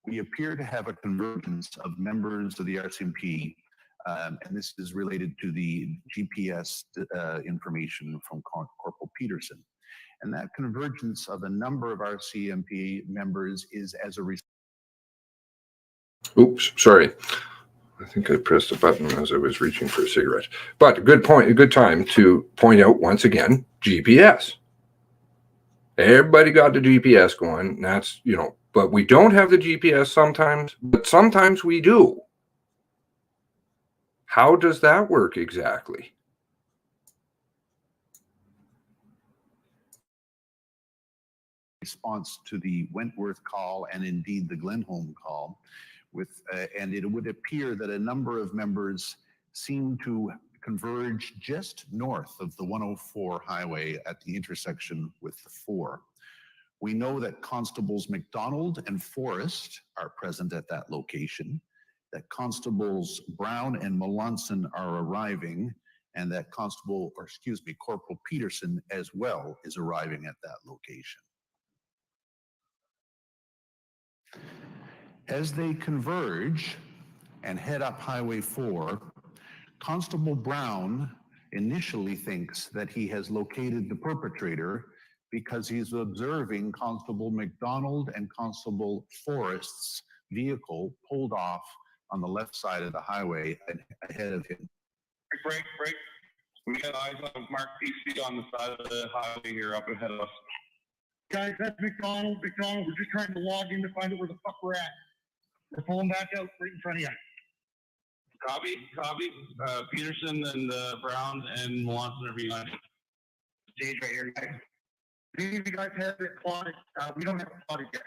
we appear to have a convergence of members of the RCMP, and this is related to the GPS information from Corporal Peterson. And that convergence of a number of RCMP members is as a result. Oops, sorry. I think I pressed a button as I was reaching for a cigarette. But good point, a good time to point out once again, GPS. Everybody got the GPS going. That's, but we don't have the GPS sometimes, but sometimes we do. How does that work exactly? response to the Wentworth call and indeed the Glenholm call, and it would appear that a number of members seem to converge just north of the 104 highway at the intersection with the 4. We know that Constables McDonald and Forrest are present at that location, that Constables Brown and Melanson are arriving, and that Corporal Peterson as well is arriving at that location. As they converge and head up Highway 4, Constable Brown initially thinks that he has located the perpetrator because he's observing Constable McDonald and Constable Forrest's vehicle pulled off on the left side of the highway ahead of him. Break. We got eyes on Mark PC on the side of the highway here up ahead of us. Guys, that's McDonald. We're just trying to log in to find out where the fuck we're at. We're pulling back out right in front of you. Copy. Peterson and Brown and Melanson are behind you. Stage right here, guys. Do you guys have it plotted? We don't have it plotted yet.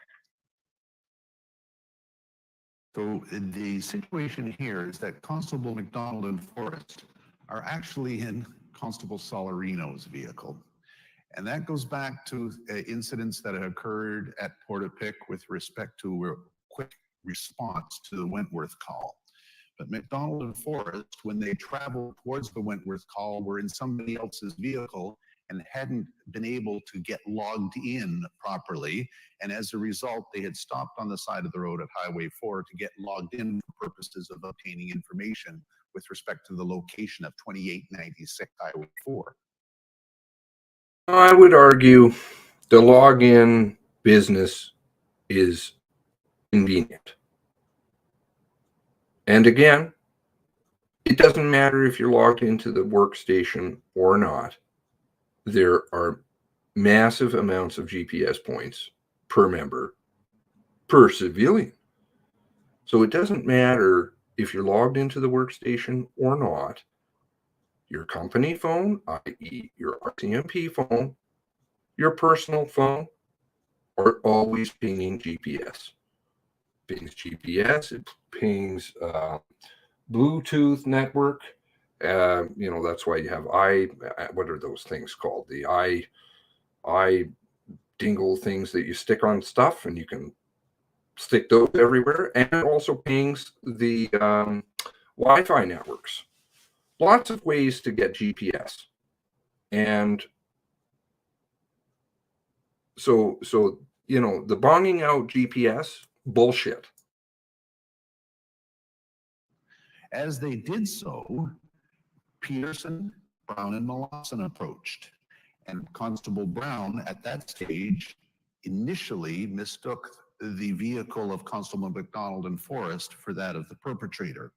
So the situation here is that Constable McDonald and Forrest are actually in Constable Solarino's vehicle. And that goes back to incidents that had occurred at Portapique with respect to a quick response to the Wentworth call. But McDonald and Forrest, when they traveled towards the Wentworth call, were in somebody else's vehicle and hadn't been able to get logged in properly. And as a result, they had stopped on the side of the road at Highway 4 to get logged in for purposes of obtaining information with respect to the location of 2896 Highway 4. I would argue the login business is convenient. And again, it doesn't matter if you're logged into the workstation or not. There are massive amounts of GPS points per member, per civilian. So it doesn't matter if you're logged into the workstation or not. Your company phone, i.e. your RCMP phone, your personal phone, are always pinging GPS. Pings GPS, it pings Bluetooth network. That's why you have what are those things called? The eye dingle things that you stick on stuff, and you can stick those everywhere. And it also pings the Wi-Fi networks. Lots of ways to get GPS. And so the bonging out GPS, bullshit. As they did so, Peterson, Brown, and Melanson approached. And Constable Brown, at that stage, initially mistook the vehicle of Constable McDonald and Forrest for that of the perpetrator.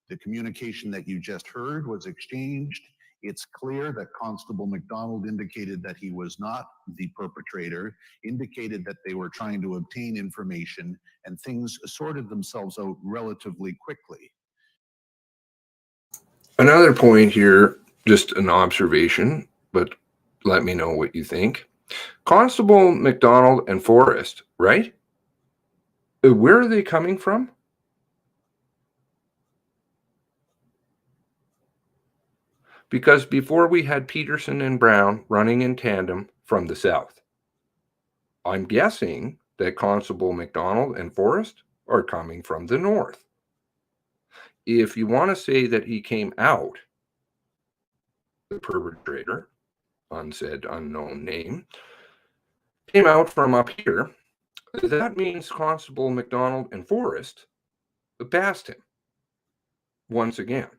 The communication that you just heard was exchanged. It's clear that Constable McDonald indicated that he was not the perpetrator, indicated that they were trying to obtain information, and things sorted themselves out relatively quickly. Another point here, just an observation, but let me know what you think. Constable McDonald and Forrest, right? Where are they coming from? Because before we had Peterson and Brown running in tandem from the south. I'm guessing that Constable McDonald and Forrest are coming from the north. If you want to say that he came out, the perpetrator, unsaid, unknown name, came out from up here, that means Constable McDonald and Forrest passed him once again.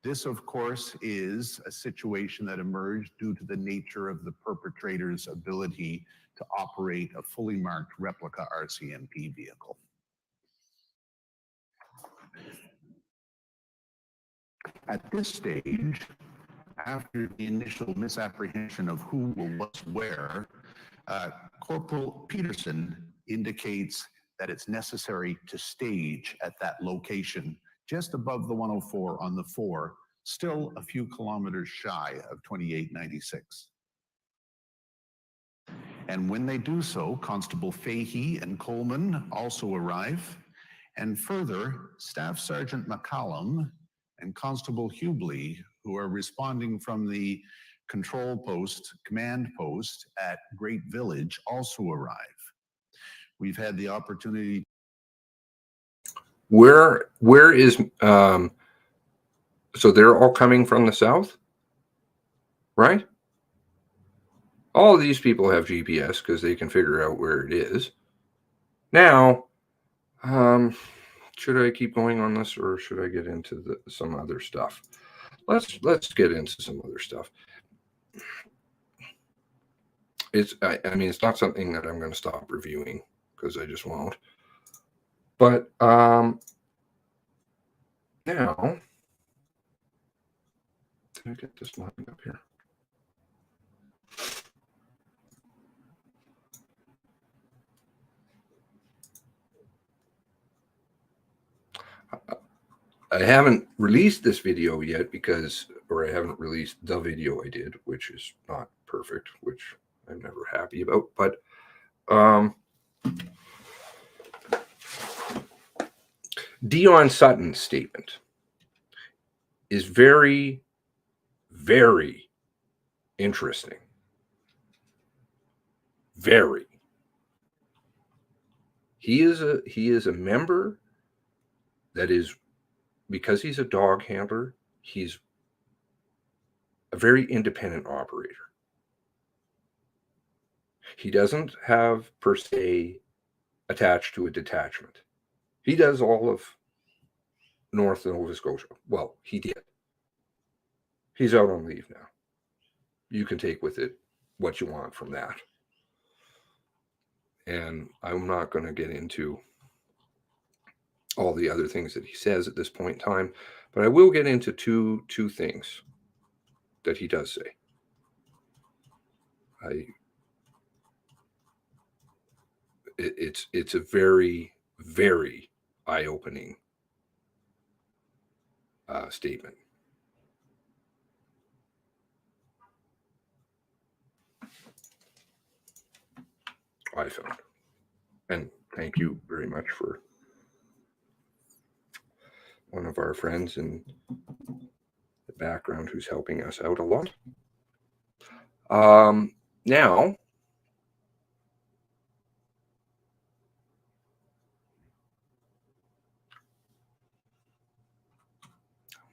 This, of course, is a situation that emerged due to the nature of the perpetrator's ability to operate a fully marked replica RCMP vehicle. At this stage, after the initial misapprehension of who was where, Corporal Peterson indicates that it's necessary to stage at that location just above the 104 on the 4, still a few kilometers shy of 2896. And when they do so, Constable Fahey and Coleman also arrive. And further, Staff Sergeant McCallum and Constable Hubley, who are responding from the control post, command post at Great Village, also arrive. We've had the opportunity. Where is, so they're all coming from the south, right? All of these people have GPS because they can figure out where it is. Now, should I keep going on this, or should I get into some other stuff? Let's get into some other stuff. I mean, it's not something that I'm going to stop reviewing because I just won't. But now, did I get this lined up here? I haven't released this video yet or I haven't released the video I did, which is not perfect, which I'm never happy about. But Dion Sutton's statement is very, very interesting. Very. He is a member that is, because he's a dog handler, he's a very independent operator. He doesn't have, per se, attached to a detachment. He does all of North Nova Scotia. Well, he did. He's out on leave now. You can take with it what you want from that. And I'm not going to get into all the other things that he says at this point in time, but I will get into two things that he does say. It's a very, very eye-opening statement. I found. And thank you very much for one of our friends in the background who's helping us out a lot. Now, I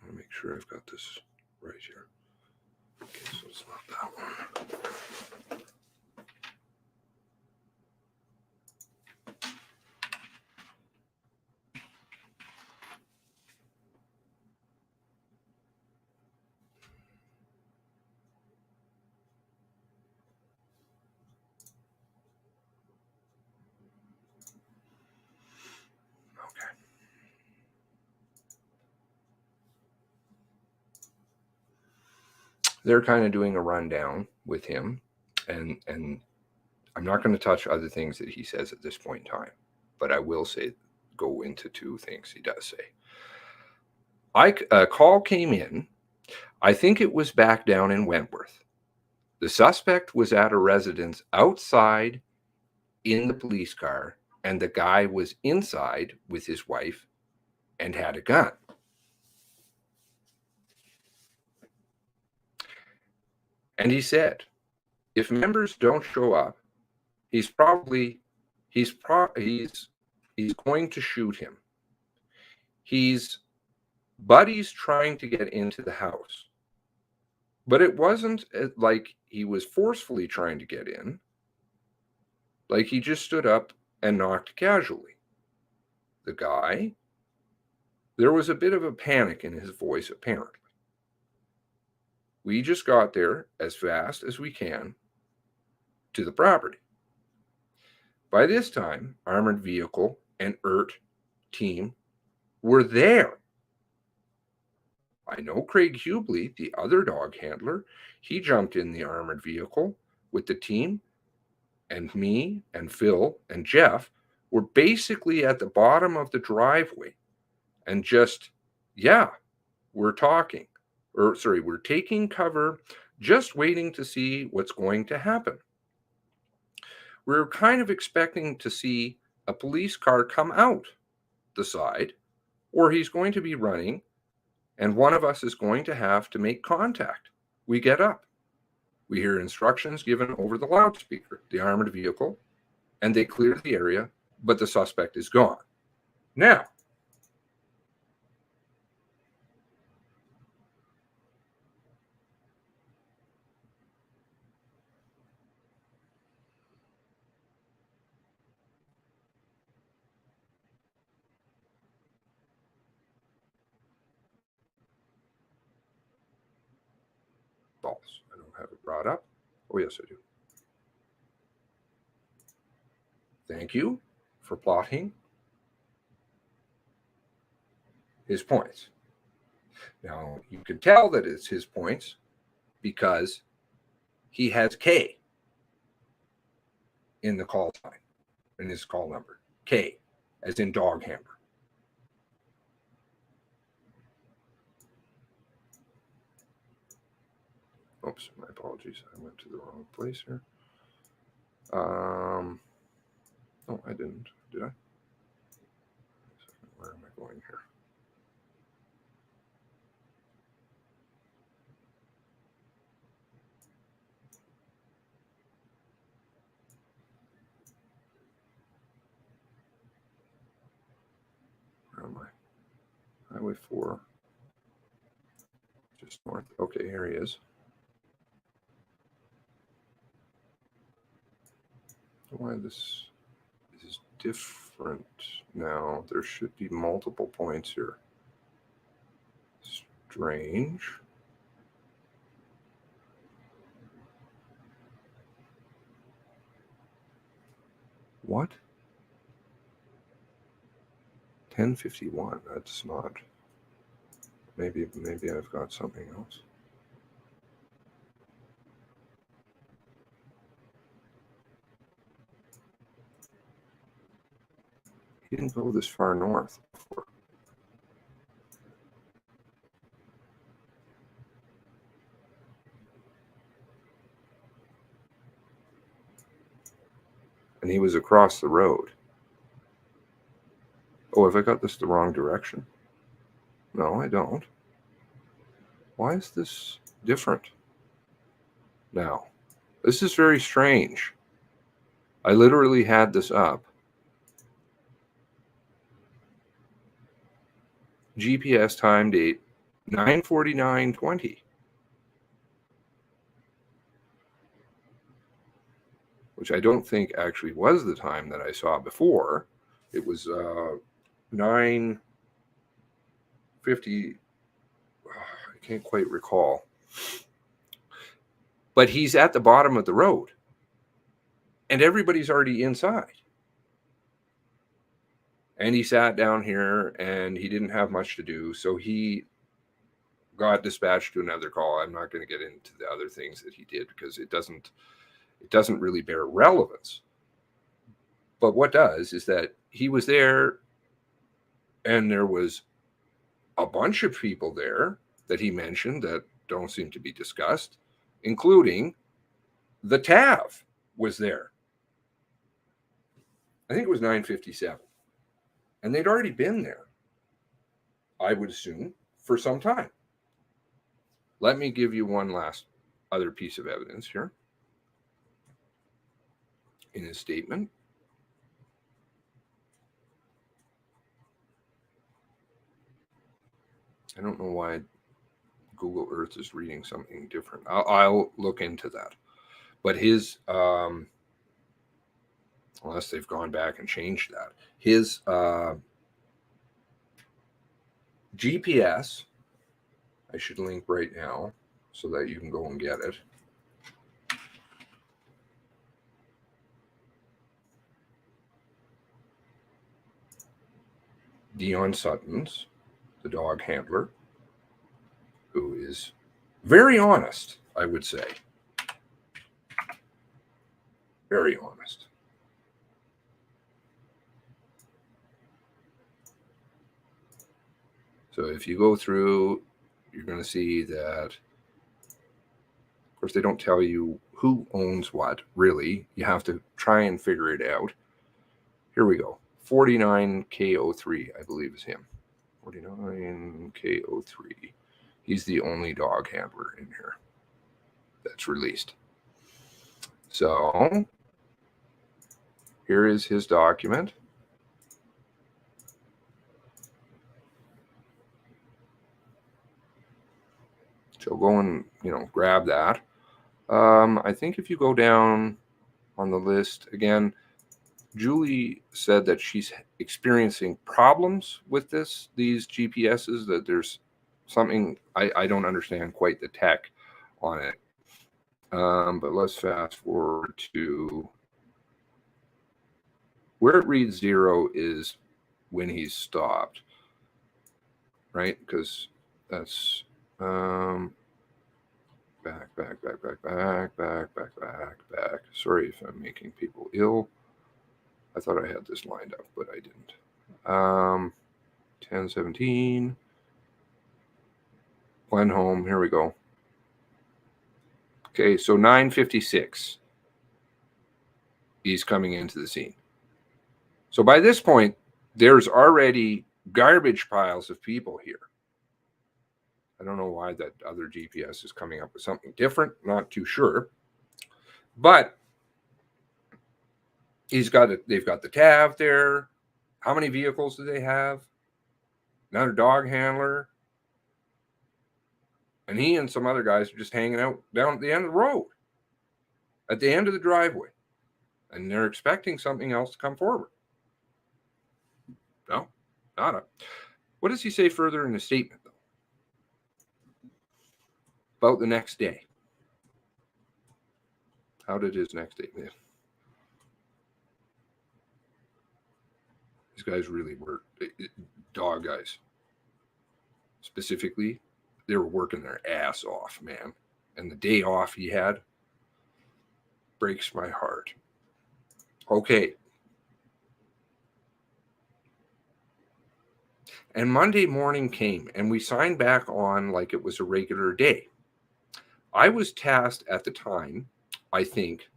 want to make sure I've got this right here. Okay, so it's not that one. They're kind of doing a rundown with him, and I'm not going to touch other things that he says at this point in time, but I will go into two things he does say. A call came in. I think it was back down in Wentworth. The suspect was at a residence outside in the police car, and the guy was inside with his wife and had a gun. And he said, if members don't show up, he's going to shoot him. Buddy's trying to get into the house. But it wasn't like he was forcefully trying to get in. Like he just stood up and knocked casually. The guy, there was a bit of a panic in his voice, apparently. We just got there as fast as we can to the property. By this time, armored vehicle and ERT team were there. I know Craig Hubley, the other dog handler, he jumped in the armored vehicle with the team, and me and Phil and Jeff were basically at the bottom of the driveway and just, we're talking. We're taking cover, just waiting to see what's going to happen. we're kind of expecting to see a police car come out the side, or he's going to be running, and one of us is going to have to make contact. We get up. We hear instructions given over the loudspeaker, the armored vehicle, and they clear the area, but the suspect is gone. Now, false. I don't have it brought up. Oh, yes, I do. Thank you for plotting his points. Now, you can tell that it's his points because he has K in the call sign, in his call number. K, as in dog hammer. Oops, my apologies. I went to the wrong place here. No, I didn't. Did I? Where am I going here? Where am I? Highway 4. Just north. Okay, here he is. Why this is different now? There should be multiple points here. Strange. What? 1051. That's not. Maybe I've got something else. He didn't go this far north before. And he was across the road. Oh, have I got this the wrong direction? No, I don't. Why is this different now? This is very strange. I literally had this up. GPS time date 9:49:20. Which I don't think actually was the time that I saw before. It was 9:50. I can't quite recall. But he's at the bottom of the road. And everybody's already inside. And he sat down here and he didn't have much to do. So he got dispatched to another call. I'm not going to get into the other things that he did because it doesn't really bear relevance. But what does is that he was there and there was a bunch of people there that he mentioned that don't seem to be discussed, including the TAV was there. I think it was 9:57. And they'd already been there, I would assume, for some time. Let me give you one last other piece of evidence here. In his statement, I don't know why Google Earth is reading something different. I'll look into that. But his, unless they've gone back and changed that, his GPS, I should link right now so that you can go and get it. Dion Sutton's, the dog handler, who is very honest, I would say. Very honest. So if you go through, you're going to see that, of course, they don't tell you who owns what, really. You have to try and figure it out. Here we go. 49K03, I believe, is him. 49K03. He's the only dog handler in here that's released. So here is his document. So go and, grab that. I think if you go down on the list again, Julie said that she's experiencing problems with these GPSs, that there's something, I don't understand quite the tech on it. But let's fast forward to where it reads 0 is when he's stopped, right? Because that's back. Sorry if I'm making people ill. I thought I had this lined up, but I didn't. 1017. Glenholm, here we go. Okay, so 9:56. He's coming into the scene. So by this point, there's already garbage piles of people here. I don't know why that other GPS is coming up with something different. Not too sure. But they've got the TAV there. How many vehicles do they have? Another dog handler. And he and some other guys are just hanging out down at the end of the road, at the end of the driveway. And they're expecting something else to come forward. No, nada. What does he say further in the statement, though? About the next day. How did his next day? These guys really were dog guys. Specifically, they were working their ass off, man. And the day off he had breaks my heart. Okay. And Monday morning came, and we signed back on like it was a regular day. I was tasked at the time, I think,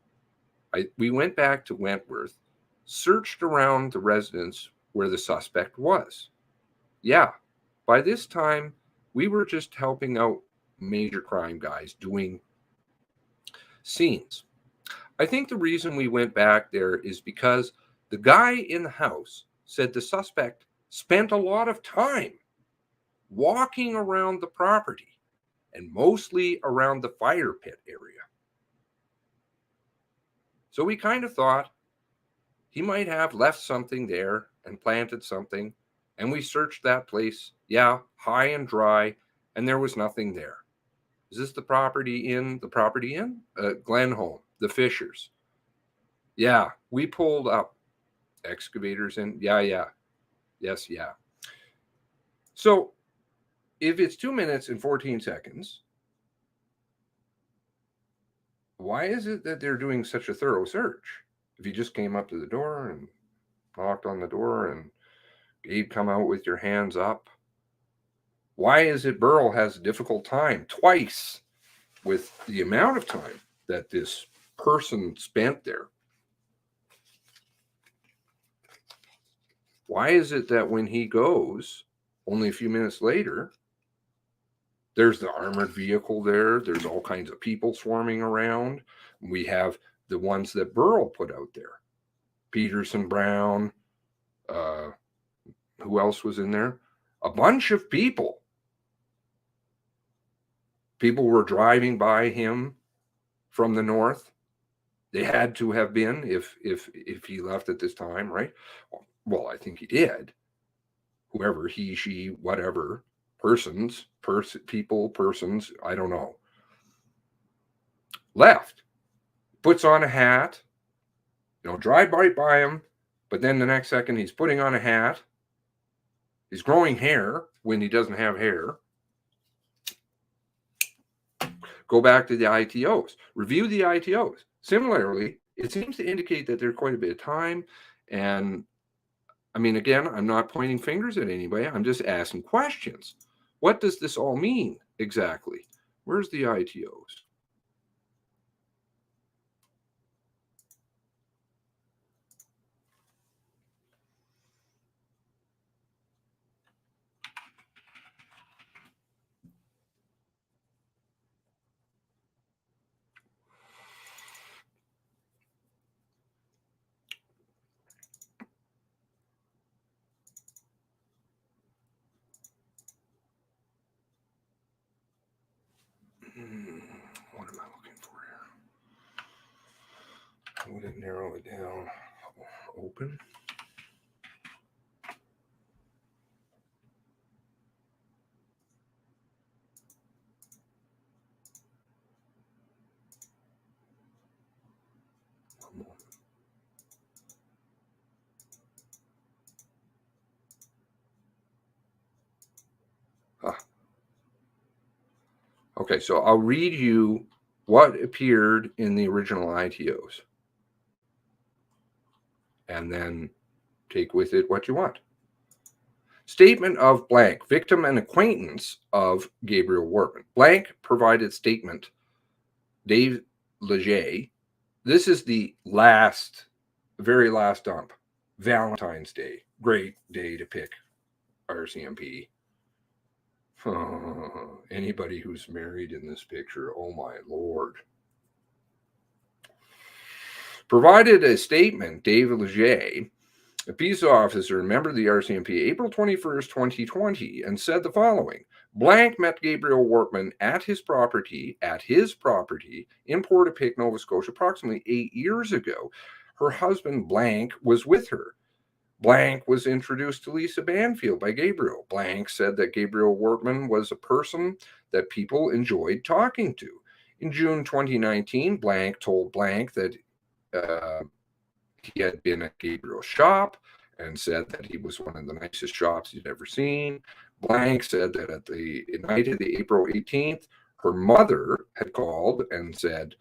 we went back to Wentworth, searched around the residence where the suspect was. Yeah, by this time, we were just helping out major crime guys doing scenes. I think the reason we went back there is because the guy in the house said the suspect spent a lot of time walking around the property and mostly around the fire pit area. So we kind of thought he might have left something there and planted something, and we searched that place, high and dry, and there was nothing there. Is this the property inn? Glenholm, the Fishers. Yeah, we pulled up excavators in. Yes. So if it's 2 minutes and 14 seconds, why is it that they're doing such a thorough search? If you just came up to the door and knocked on the door and you'd come out with your hands up, why is it Burl has a difficult time twice with the amount of time that this person spent there? Why is it that when he goes, only a few minutes later, there's the armored vehicle there, there's all kinds of people swarming around. We have the ones that Burl put out there. Peterson, Brown, who else was in there? A bunch of people. People were driving by him from the north. They had to have been if he left at this time, right? Well, I think he did. Whoever, he, she, whatever, persons, I don't know. Left, puts on a hat, drive right by him, but then the next second he's putting on a hat. He's growing hair when he doesn't have hair. Go back to the ITOs. Review the ITOs. Similarly, it seems to indicate that there's quite a bit of time. And I mean, again, I'm not pointing fingers at anybody. I'm just asking questions. What does this all mean exactly? Where's the ITOs? would it narrow it down? Open. Okay, so I'll read you what appeared in the original ITOs and then take with it what you want. Statement of blank, victim and acquaintance of Gabriel Wortman. Blank provided statement, Dave Leger. This is the very last dump. Valentine's Day. Great day to pick RCMP. Anybody who's married in this picture, oh my Lord. Provided a statement, Dave Leger, a peace officer, member of the RCMP, April 21st, 2020, and said the following. Blank met Gabriel Wortman at his property in Portapique, Nova Scotia, approximately 8 years ago. Her husband, Blank, was with her. Blank was introduced to Lisa Banfield by Gabriel. Blank said that Gabriel Wortman was a person that people enjoyed talking to. In June 2019, Blank told Blank that he had been at Gabriel's shop and said that he was one of the nicest shops he'd ever seen. Blank said that at the night of the April 18th, her mother had called and said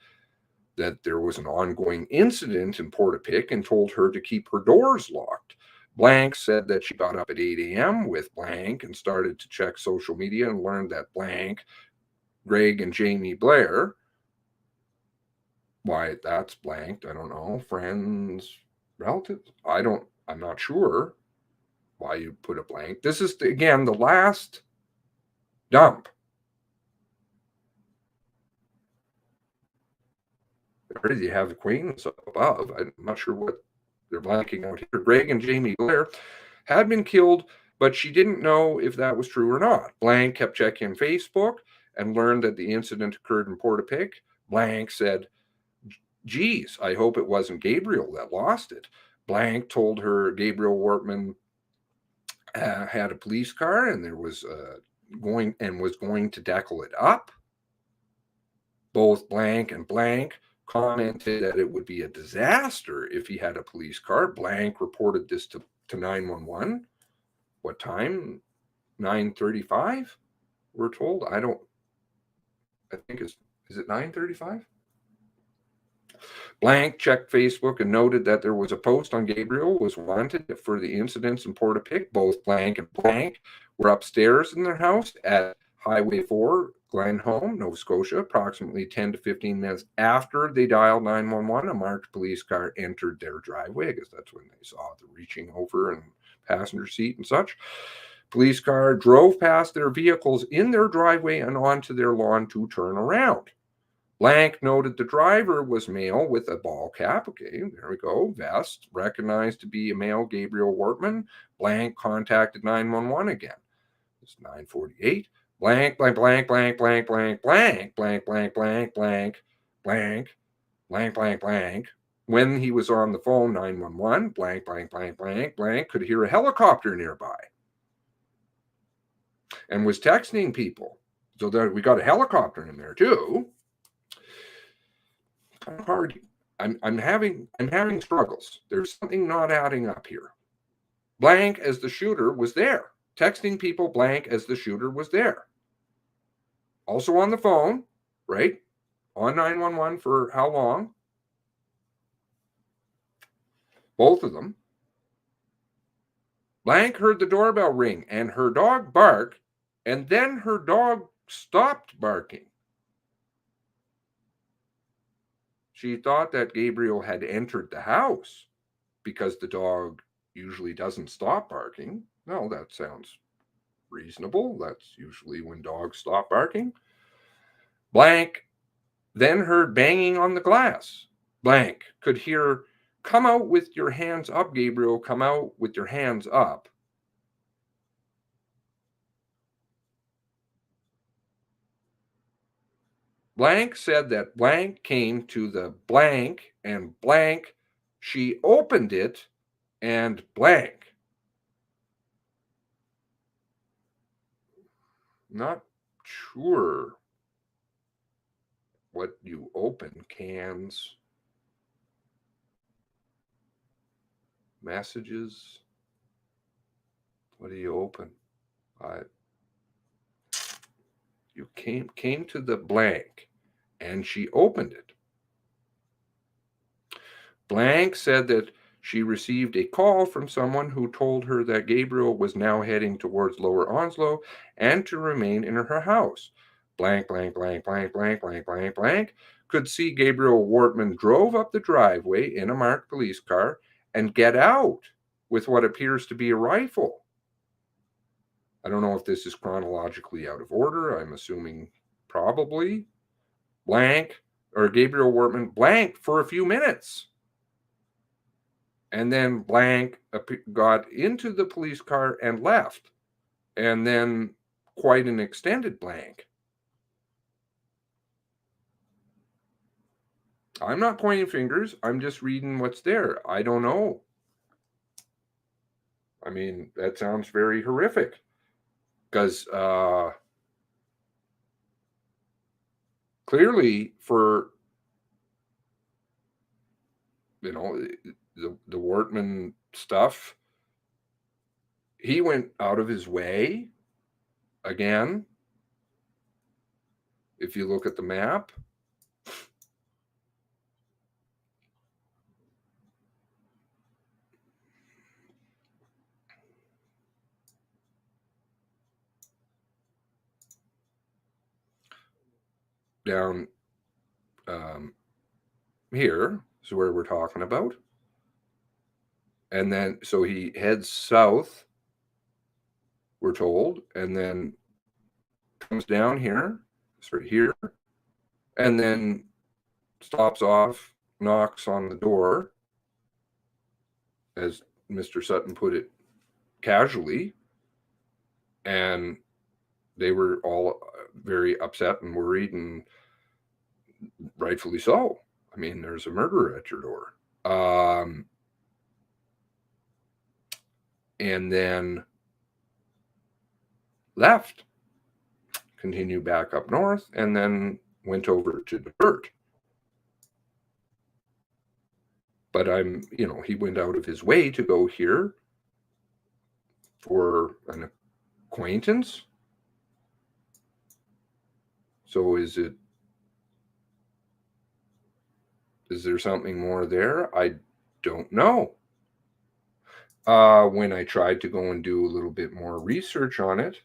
that there was an ongoing incident in Portapique and told her to keep her doors locked. Blank said that she got up at 8 a.m. with Blank and started to check social media and learned that Blank, Greg and Jamie Blair, why that's blanked, I don't know, friends, relatives, I'm not sure why you put a blank. This is, again, the last dump. Or do you have acquaintance above? I'm not sure what they're blanking out here. Greg and Jamie Blair had been killed, but she didn't know if that was true or not. Blank kept checking Facebook and learned that the incident occurred in Portapique. Blank said, geez, I hope it wasn't Gabriel that lost it. Blank told her Gabriel Wortman had a police car and was going to deckle it up. Both Blank and Blank commented that it would be a disaster if he had a police car. Blank reported this to 911. What time? 9:35, we're told. I think is it 9:35? Blank checked Facebook and noted that there was a post on Gabriel was wanted for the incidents in Portapique. Both Blank and Blank were upstairs in their house at Highway 4, Glenholme, Nova Scotia. Approximately 10 to 15 minutes after they dialed 911, a marked police car entered their driveway. I guess that's when they saw the reaching over and passenger seat and such. Police car drove past their vehicles in their driveway and onto their lawn to turn around. Blank noted the driver was male with a ball cap. Okay, there we go. Vest, recognized to be a male Gabriel Wortman. Blank contacted 911 again. It's 9:48. Blank, blank, blank, blank, blank, blank, blank, blank, blank, blank, blank, blank, blank, blank, blank. When he was on the phone, 911, blank, blank, blank, blank, blank, could hear a helicopter nearby and was texting people. So that we got a helicopter in there too. Kind of hard. I'm having struggles. There's something not adding up here. Blank as the shooter was there. Texting people blank as the shooter was there. Also on the phone, right? On 911 for how long? Both of them. Blank heard the doorbell ring and her dog bark, and then her dog stopped barking. She thought that Gabriel had entered the house because the dog usually doesn't stop barking. No, that sounds reasonable. That's usually when dogs stop barking. Blank then heard banging on the glass. Blank could hear, "Come out with your hands up, Gabriel. Come out with your hands up." blank said that blank came to the blank and blank, she opened it and blank. Not sure what you open. Cans, messages. What do you open? You came to the blank and she opened it. Blank said that she received a call from someone who told her that Gabriel was now heading towards Lower Onslow and to remain in her house. Blank, blank, blank, blank, blank, blank, blank, blank could see Gabriel Wortman drove up the driveway in a marked police car and get out with what appears to be a rifle. I don't know if this is chronologically out of order. I'm assuming probably. Blank, or Gabriel Wortman, blank for a few minutes. And then blank got into the police car and left. And then quite an extended blank. I'm not pointing fingers. I'm just reading what's there. I don't know. I mean, that sounds very horrific. Because clearly for, you know, the Wortman stuff, he went out of his way again. If you look at the map, down here is where we're talking about. And then, so he heads south, we're told, and then comes down here, sort of here, and then stops off, knocks on the door, as Mr. Sutton put it casually, and they were all very upset and worried, and rightfully so. I mean, there's a murderer at your door. And then left, continued back up north, and then went over to divert. But he went out of his way to go here for an acquaintance. So is there something more there? I don't know. When I tried to go and do a little bit more research on it,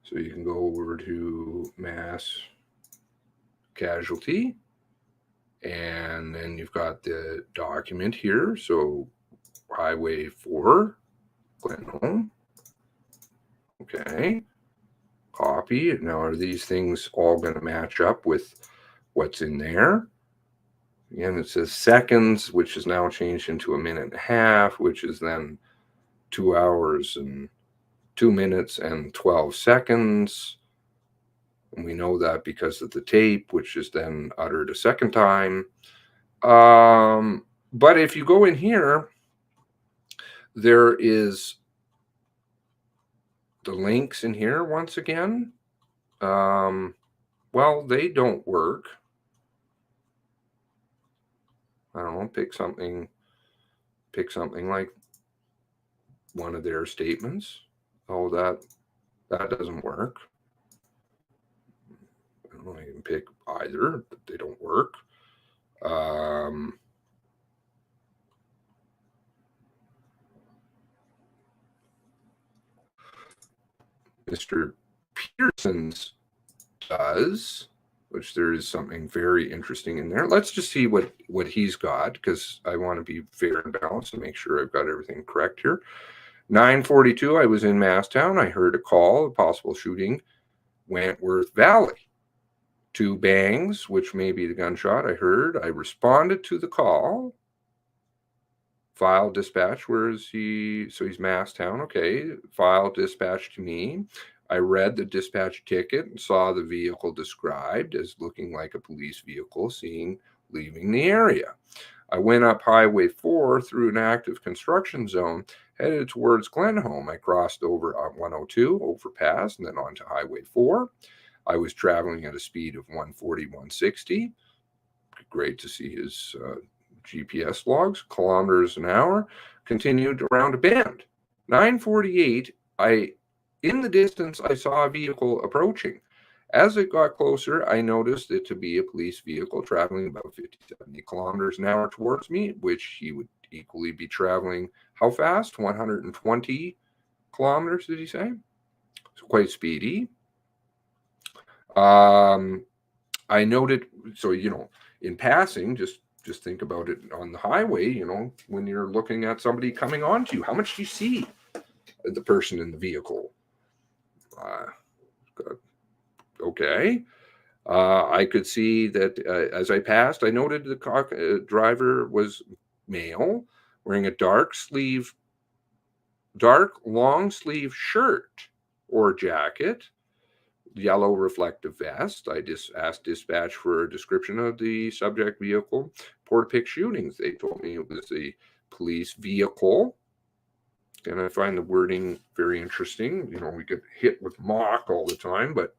so you can go over to mass casualty, and then you've got the document here. So Highway 4, Glenholm. Okay. Copy. Now, are these things all going to match up with what's in there? Again, it says seconds, which is now changed into a minute and a half, which is then 2 hours and 2 minutes and 12 seconds. And we know that because of the tape, which is then uttered a second time. But if you go in here, there is the links in here once again. Well, they don't work. I don't know, pick something like one of their statements. Oh, that doesn't work. I don't know, I can pick either, but they don't work. Mr. Peterson's does, which there is something very interesting in there. Let's just see what he's got, because I want to be fair and balanced and make sure I've got everything correct here. 9:42, I was in Masstown. I heard a call, a possible shooting, Wentworth Valley. 2 bangs, which may be the gunshot I heard. I responded to the call. File dispatch, where is he? So he's Masstown. Okay. File dispatch to me. I read the dispatch ticket and saw the vehicle described as looking like a police vehicle leaving the area. I went up Highway 4 through an active construction zone, headed towards Glenholm. I crossed over on 102, overpass, and then onto Highway 4. I was traveling at a speed of 140, 160. Great to see his GPS logs, kilometers an hour. Continued around a bend. 9:48, in the distance, I saw a vehicle approaching. As it got closer, I noticed it to be a police vehicle traveling about 50, 70 kilometers an hour towards me, which he would equally be traveling how fast? 120 kilometers, did he say? So quite speedy. I noted, so, in passing, just think about it on the highway, when you're looking at somebody coming onto you, how much do you see the person in the vehicle? Okay. I could see that as I passed, I noted the driver was male, wearing a dark long sleeve shirt or jacket, yellow reflective vest. I just asked dispatch for a description of the subject vehicle. Portapique shootings. They told me it was a police vehicle. And I find the wording very interesting. We get hit with mock all the time, but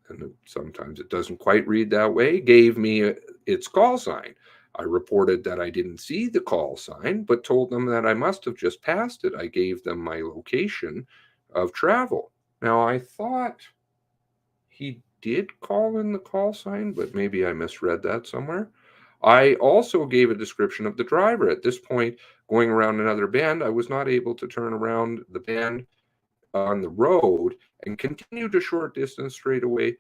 and sometimes it doesn't quite read that way. Gave me its call sign. I reported that I didn't see the call sign, but told them that I must have just passed it. I gave them my location of travel. Now, I thought he did call in the call sign, but maybe I misread that somewhere. I also gave a description of the driver. At this point, going around another bend, I was not able to turn around the bend on the road and continued a short distance straight away,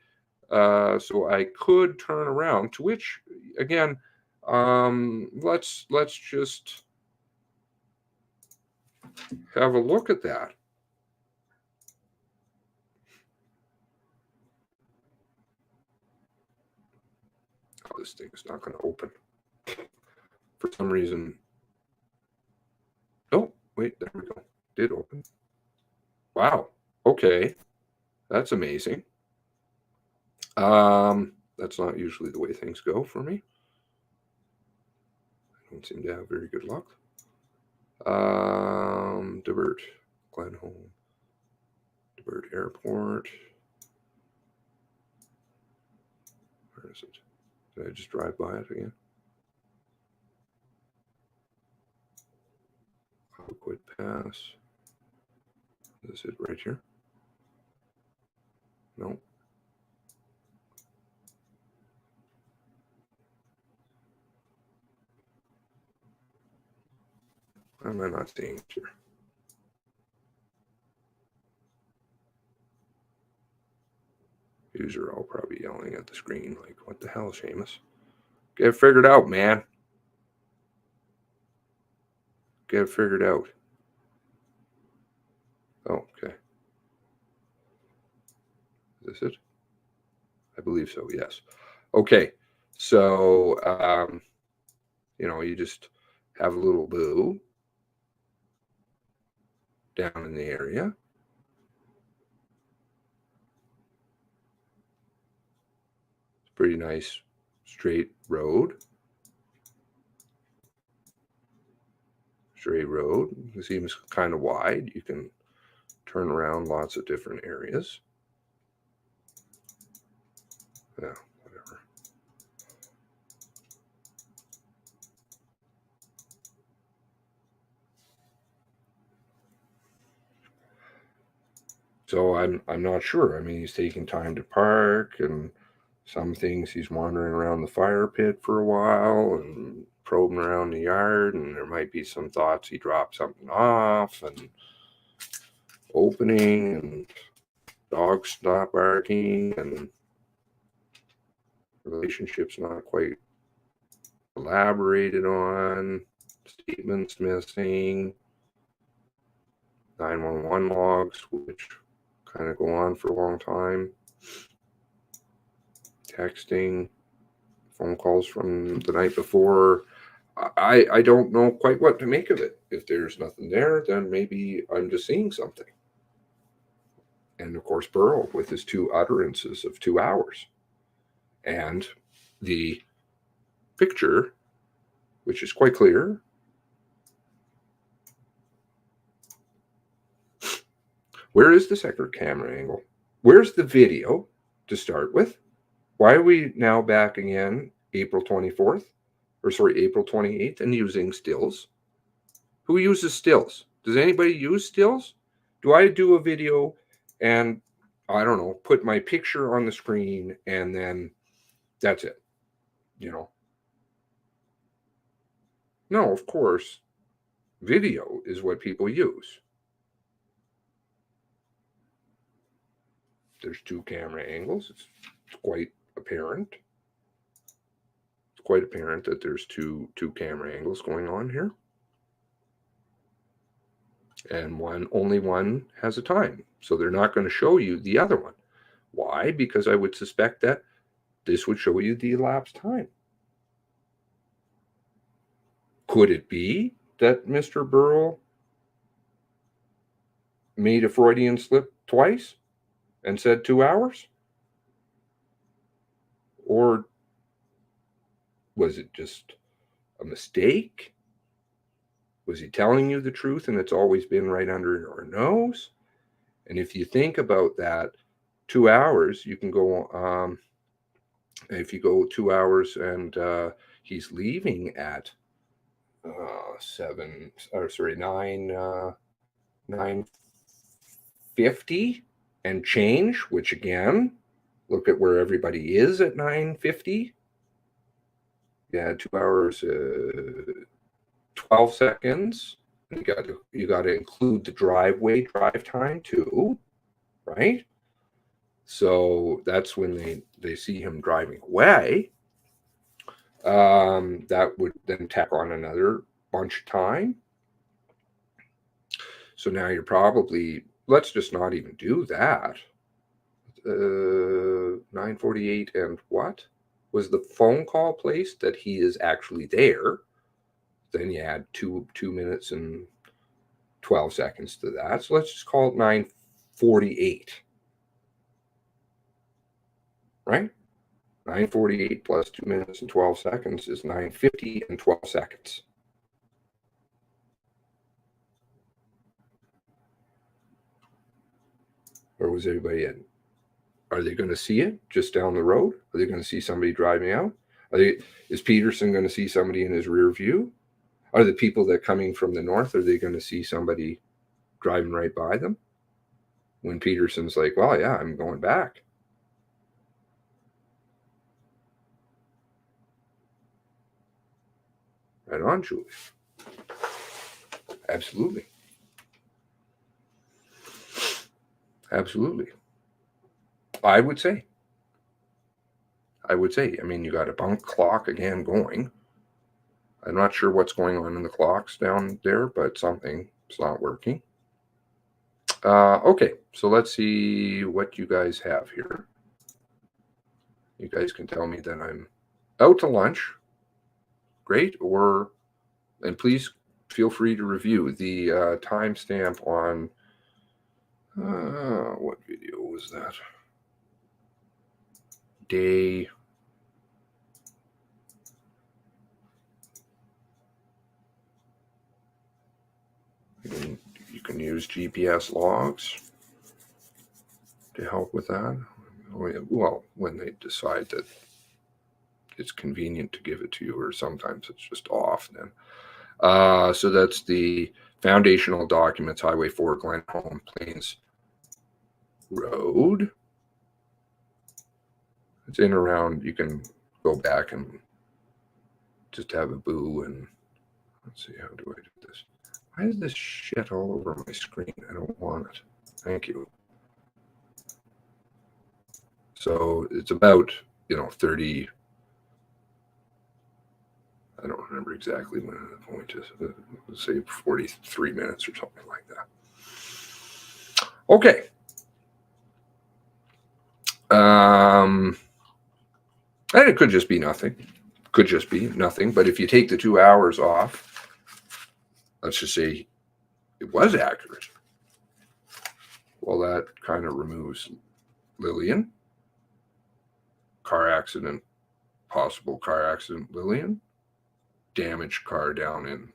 so I could turn around. To which, again, let's just have a look at that. Oh, this thing is not going to open for some reason. Oh, wait, there we go. Did open. Wow. Okay, that's amazing. That's not usually the way things go for me. I don't seem to have very good luck. Divert, Glenholm, Divert Airport. Where is it? Did I just drive by it again? Quit Pass. Is it right here? No. Why am I not seeing it here? User all probably yelling at the screen like, what the hell, Seamus? Get it figured out, man. Get it figured out. Oh, okay. Is this it? I believe so, yes. Okay, so, you just have a little boo down in the area. It's pretty nice straight road. Straight road. It seems kind of wide. You can turn around lots of different areas. Yeah, whatever. So I'm not sure. I mean, he's taking time to park, and some things he's wandering around the fire pit for a while and probing around the yard, and there might be some thoughts he dropped something off and opening, and dogs stop barking, and relationships not quite elaborated on, statements missing, 911 logs, which kind of go on for a long time. Texting, phone calls from the night before. I don't know quite what to make of it. If there's nothing there, then maybe I'm just seeing something. And of course, Burl with his 2 utterances of 2 hours. And the picture, which is quite clear. Where is the second camera angle? Where's the video to start with? Why are we now back again April 24th? Or sorry, April 28th and using stills? Who uses stills? Does anybody use stills? Do I do a video and, I don't know, put my picture on the screen and then that's it? You know? No, of course, video is what people use. There's 2 camera angles. It's quite apparent. It's quite apparent that there's two camera angles going on here. And only one has a time. So they're not going to show you the other one. Why? Because I would suspect that this would show you the elapsed time. Could it be that Mr. Burl made a Freudian slip twice and said 2 hours? Or was it just a mistake? Was he telling you the truth and it's always been right under your nose? And if you think about that, 2 hours, you can go, if you go 2 hours and he's leaving at 9:50 and change, which again, look at where everybody is at 9:50. Yeah, 2 hours, 12 seconds. You got to include the drive time too, right? So that's when they see him driving away. That would then tack on another bunch of time. So now you're probably, let's just not even do that. 9:48 and what? Was the phone call placed that he is actually there? Then you add 2 minutes and 12 seconds to that. So let's just call it 9:48. Right? 9:48 plus 2 minutes and 12 seconds is 9:50 and 12 seconds. Where was everybody at? Are they going to see it just down the road? Are they going to see somebody driving out? Is Peterson going to see somebody in his rear view? Are the people that are coming from the north, are they going to see somebody driving right by them? When Peterson's like, well, yeah, I'm going back. Right on, Julie. Absolutely. Absolutely. I would say. I mean, you got a bunk clock again going. I'm not sure what's going on in the clocks down there, but something's not working. Okay, so let's see what you guys have here. You guys can tell me that I'm out to lunch. Great. And please feel free to review the timestamp on, what video was that? Day. You can use GPS logs to help with that. Well, when they decide that it's convenient to give it to you, or sometimes it's just off then. So that's the foundational documents, Highway 4, Glenholme Plains Road. It's in around, you can go back and just have a boo and let's see, how do I do this? Why is this shit all over my screen? I don't want it. Thank you. So it's about, 30, I don't remember exactly when the point is, let's say 43 minutes or something like that. Okay. And it could just be nothing. Could just be nothing. But if you take the 2 hours off, let's just say it was accurate. Well, that kind of removes Lillian. Car accident, possible car accident, Lillian. Damaged car down in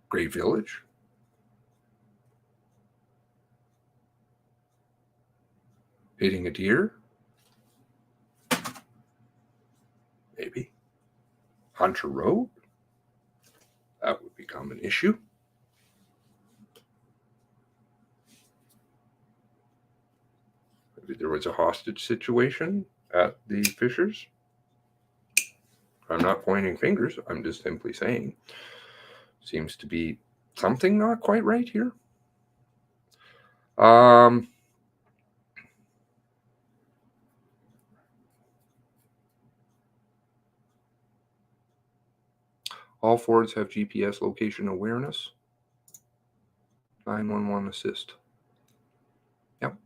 Great Village. Hitting a deer. Maybe. Hunter Road. That would become an issue. Maybe there was a hostage situation at the Fishers. I'm not pointing fingers. I'm just simply saying. Seems to be something not quite right here. All Fords have GPS location awareness. 911 assist. Yep.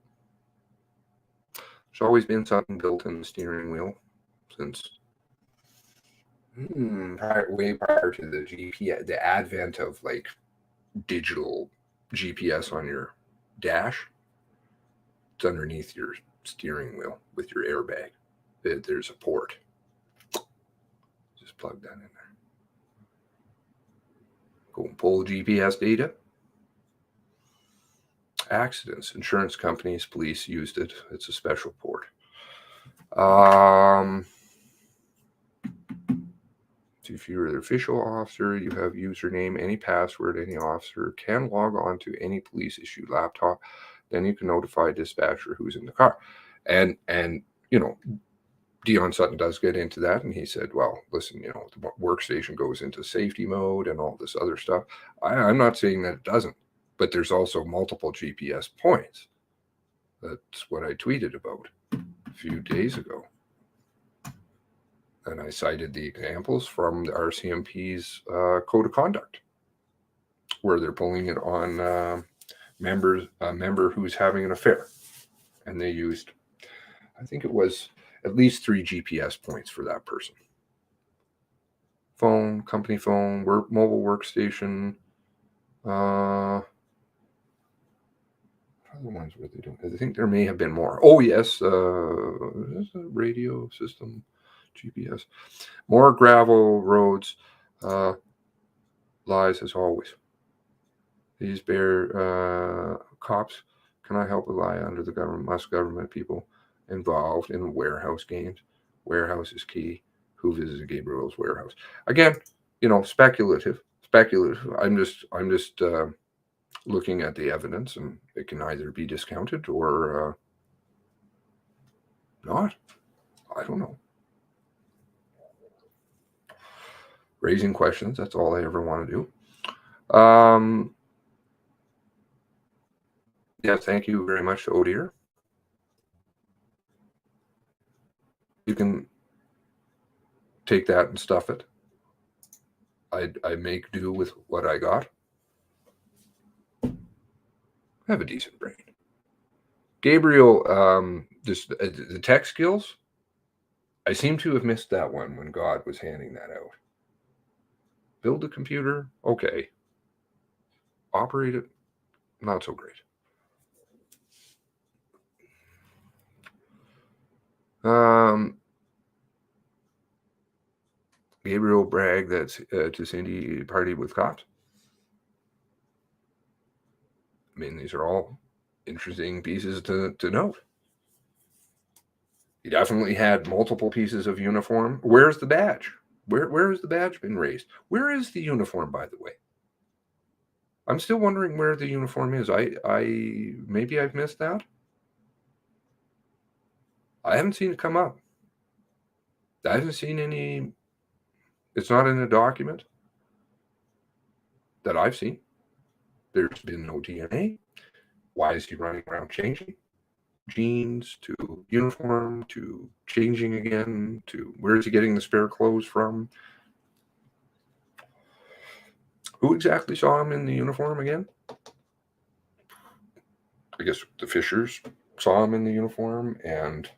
There's always been something built in the steering wheel since way prior to the GPS, the advent of like digital GPS on your dash. It's underneath your steering wheel with your airbag. There's a port. Just plug that in there. Go and pull GPS data. Accidents, insurance companies, police used it. It's a special port. If you're the official officer, you have username, any password, any officer can log on to any police issued laptop. Then you can notify dispatcher who's in the car. And you know, Dion Sutton does get into that, and he said, well, listen, you know, the workstation goes into safety mode and all this other stuff. I'm not saying that it doesn't, but there's also multiple GPS points. That's what I tweeted about a few days ago. And I cited the examples from the RCMP's code of conduct, where they're pulling it on a member who's having an affair. And they used, I think it was at least 3 GPS points for that person. Phone, company phone, mobile workstation. Other ones were they doing? I think there may have been more. Oh yes, radio system, GPS. More gravel roads. Lies as always. These bear cops cannot help but lie under the government. Must government people involved in warehouse games. Warehouse is key. Who visited Gabriel's warehouse? Again, you know, speculative. I'm just looking at the evidence, and it can either be discounted or not. I don't know. Raising questions. That's all I ever want to do. Yeah, thank you very much to Odir. You can take that and stuff it. I make do with what I got. I have a decent brain. Gabriel, the tech skills, I seem to have missed that one when God was handing that out. Build a computer, okay. Operate it, not so great. Gabriel bragged that to Cindy partied with cops. I mean, these are all interesting pieces to note. He definitely had multiple pieces of uniform. Where's the badge? Where has the badge been raised? Where is the uniform, by the way? I'm still wondering where the uniform is. Maybe I've missed that. I haven't seen it come up. I haven't seen any. It's not in a document that I've seen. There's been no DNA. Why is he running around changing? Jeans to uniform to changing again to where is he getting the spare clothes from? Who exactly saw him in the uniform again? I guess the Fishers saw him in the uniform, and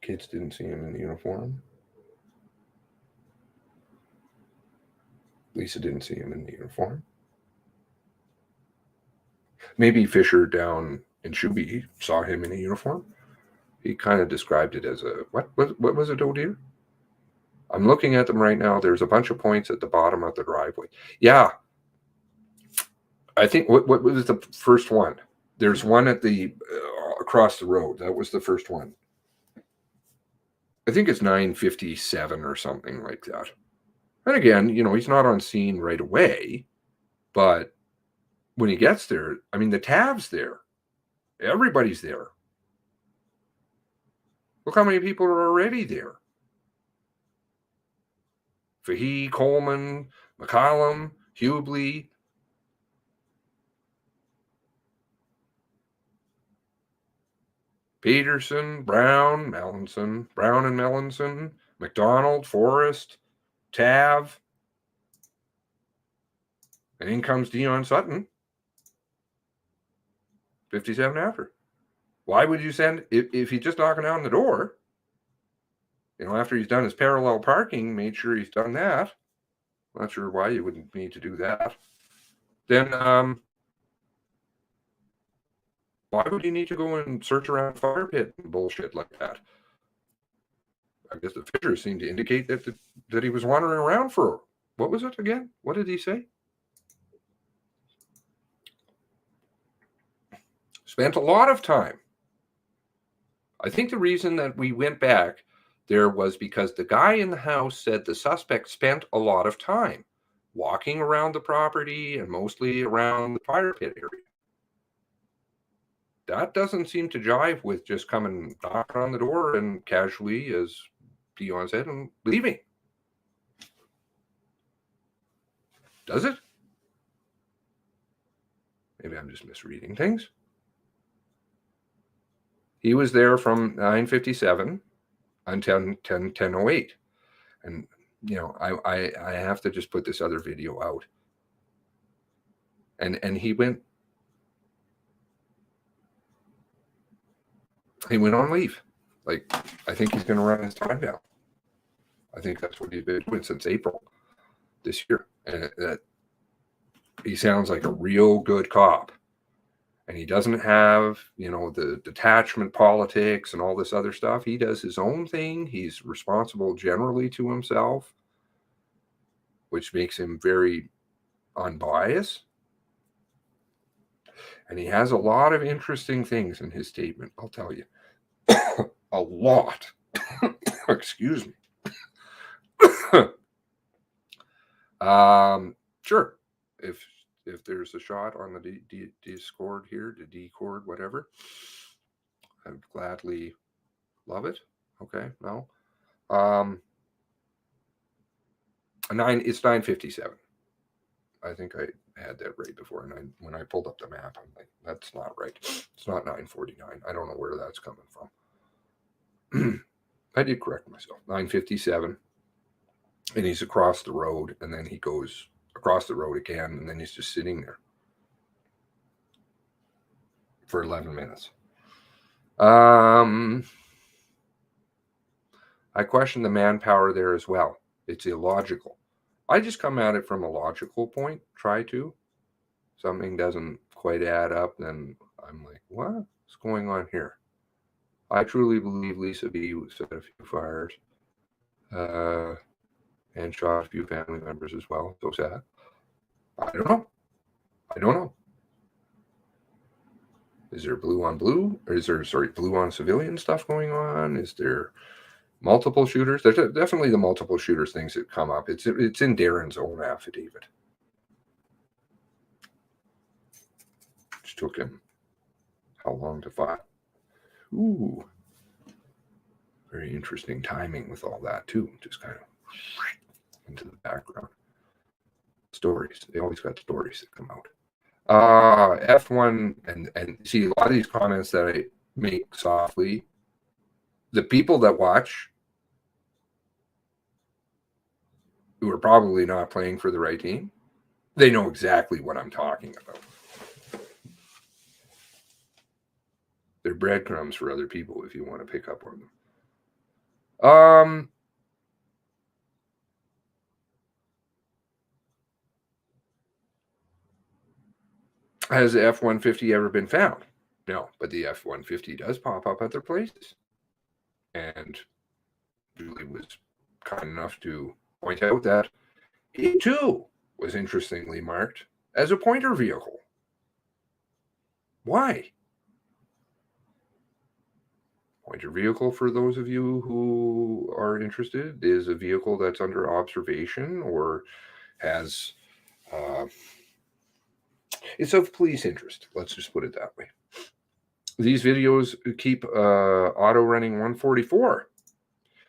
kids didn't see him in the uniform. Lisa didn't see him in the uniform. Maybe Fisher down in Shuby saw him in a uniform. He kind of described it as a, what was it, oh dear? I'm looking at them right now. There's a bunch of points at the bottom of the driveway. Yeah. I think, what was the first one? There's one at the, across the road. That was the first one. I think it's 9:57 or something like that. And again, he's not on scene right away, but when he gets there, I mean, the TAV's there. Everybody's there. Look how many people are already there. Fahey, Coleman, McCallum, Hubley. Peterson, Brown, Mellinson, Brown and Mellinson, McDonald, Forrest, Tav. And in comes Dion Sutton. 57 after. Why would you send, if he's just knocking on the door, after he's done his parallel parking, made sure he's done that. Not sure why you wouldn't need to do that. Then, why would you need to go and search around fire pit and bullshit like that? I guess the Fishers seemed to indicate that he was wandering around for, what was it again? What did he say? Spent a lot of time. I think the reason that we went back there was because the guy in the house said the suspect spent a lot of time walking around the property and mostly around the fire pit area. That doesn't seem to jive with just coming knocking on the door and casually, as Dion said, and leaving. Does it? Maybe I'm just misreading things. He was there from 9:57 until 10:08. And, I have to just put this other video out. And he went on leave. Like, I think he's going to run his time down. I think that's what he's been doing since April this year. And that he sounds like a real good cop. And he doesn't have, the detachment politics and all this other stuff. He does his own thing. He's responsible generally to himself, which makes him very unbiased. And he has a lot of interesting things in his statement, I'll tell you. A lot. Excuse me. Sure. If there's a shot on the Discord here, the Discord, whatever, I would gladly love it. Okay, no. It's 9:57. I think I had that right before, and when I pulled up the map, I'm like, that's not right. It's not 9:49. I don't know where that's coming from. I did correct myself. 9:57, and he's across the road, and then he goes across the road again, and then he's just sitting there for 11 minutes. I question the manpower there as well. It's illogical. I just come at it from a logical point, try to. Something doesn't quite add up, then I'm like, what's going on here? I truly believe Lisa B set a few fires and shot a few family members as well. So sad. I don't know. Is there blue on blue? Or is there, blue on civilian stuff going on? Is there multiple shooters? There's definitely the multiple shooters things that come up. It's in Darren's own affidavit. Which took him how long to file? Ooh. Very interesting timing with all that too. Just kind of into the background. Stories. They always got stories that come out. F1 and see a lot of these comments that I make softly. The people that watch who are probably not playing for the right team, they know exactly what I'm talking about. They're breadcrumbs for other people if you want to pick up on them. Has the F-150 ever been found? No, but the F-150 does pop up other places. And Julie was kind enough to point out that it too was interestingly marked as a pointer vehicle. Why? Pointer vehicle, for those of you who are interested, is a vehicle that's under observation or has it's of police interest. Let's just put it that way. These videos keep auto running 144,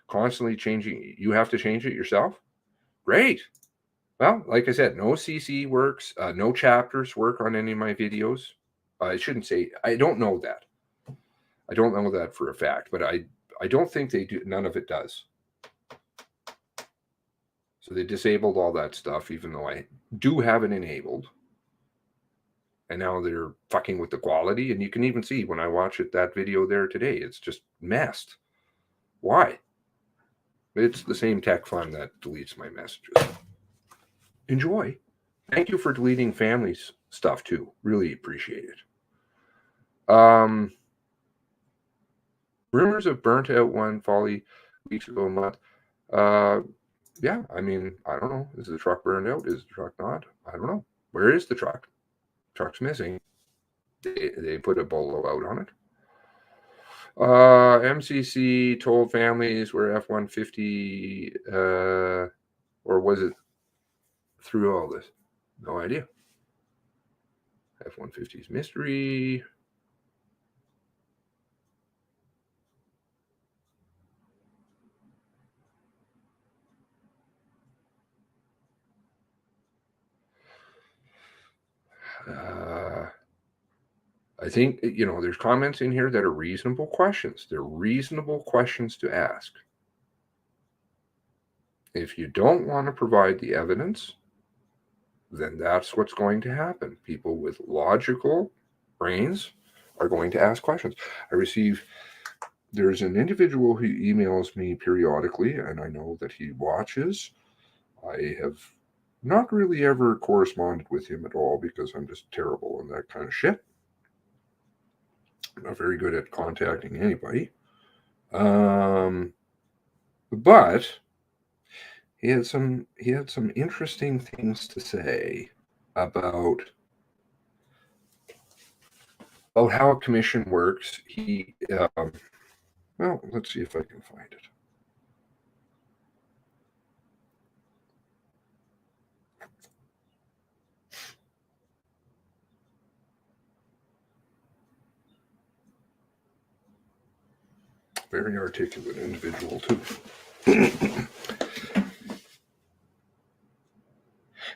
constantly changing. You have to change it yourself? Great. Well, like I said, no CC works, no chapters work on any of my videos. I shouldn't say, I don't know that. I don't know that for a fact, but I don't think they do. None of it does. So they disabled all that stuff, even though I do have it enabled. And now they're fucking with the quality. And you can even see when I watch it, that video there today, it's just messed. Why? It's the same tech fund that deletes my messages. Enjoy. Thank you for deleting family's stuff too. Really appreciate it. Rumors of burnt out one folly weeks ago a month. Yeah, I mean, I don't know. Is the truck burned out? Is the truck not? I don't know. Where is the truck? Truck's missing. They put a bolo out on it. MCC told families where F-150, or was it through all this? No idea. F-150's mystery. I think, there's comments in here that are reasonable questions. They're reasonable questions to ask. If you don't want to provide the evidence, then that's what's going to happen. People with logical brains are going to ask questions. There's an individual who emails me periodically, and I know that he watches. I have not really ever corresponded with him at all because I'm just terrible on that kind of shit. I'm not very good at contacting anybody. But he had some interesting things to say about how a commission works. Well, let's see if I can find it. Very articulate individual, too.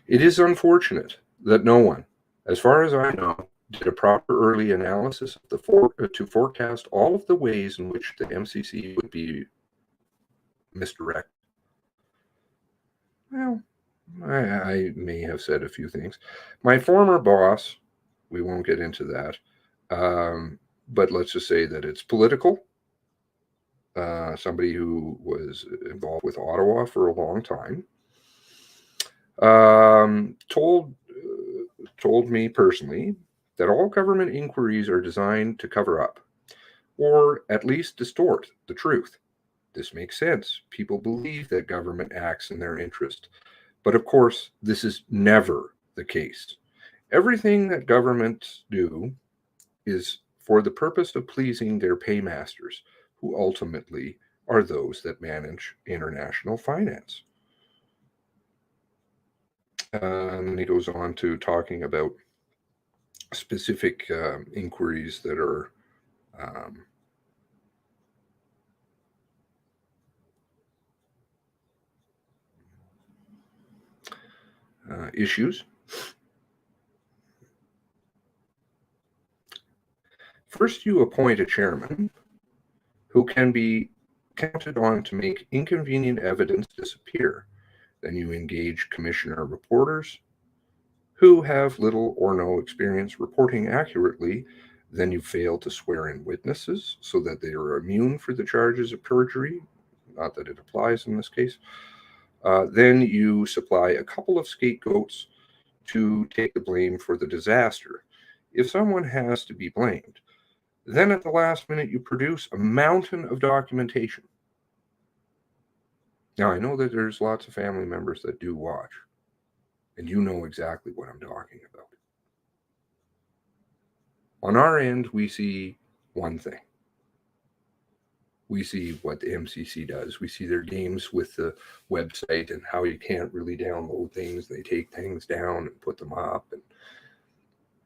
It is unfortunate that no one, as far as I know, did a proper early analysis of to forecast all of the ways in which the MCC would be misdirected. Well, I may have said a few things. My former boss, we won't get into that, but let's just say that it's political. Somebody who was involved with Ottawa for a long time, told me personally that all government inquiries are designed to cover up, or at least distort, the truth. This makes sense. People believe that government acts in their interest. But of course, this is never the case. Everything that governments do is for the purpose of pleasing their paymasters, who ultimately are those that manage international finance. And he goes on to talking about specific inquiries that are issues. First, you appoint a chairman who can be counted on to make inconvenient evidence disappear. Then you engage commissioner reporters who have little or no experience reporting accurately Then you fail to swear in witnesses so that they are immune for the charges of perjury. Not that it applies in this case. Then you supply a couple of scapegoats to take the blame for the disaster. If someone has to be blamed, then at the last minute you produce a mountain of documentation. Now, I know that there's lots of family members that do watch, and you know exactly what I'm talking about. On our end, we see one thing. We see what the MCC does. We see their games with the website and how you can't really download things. They take things down and put them up and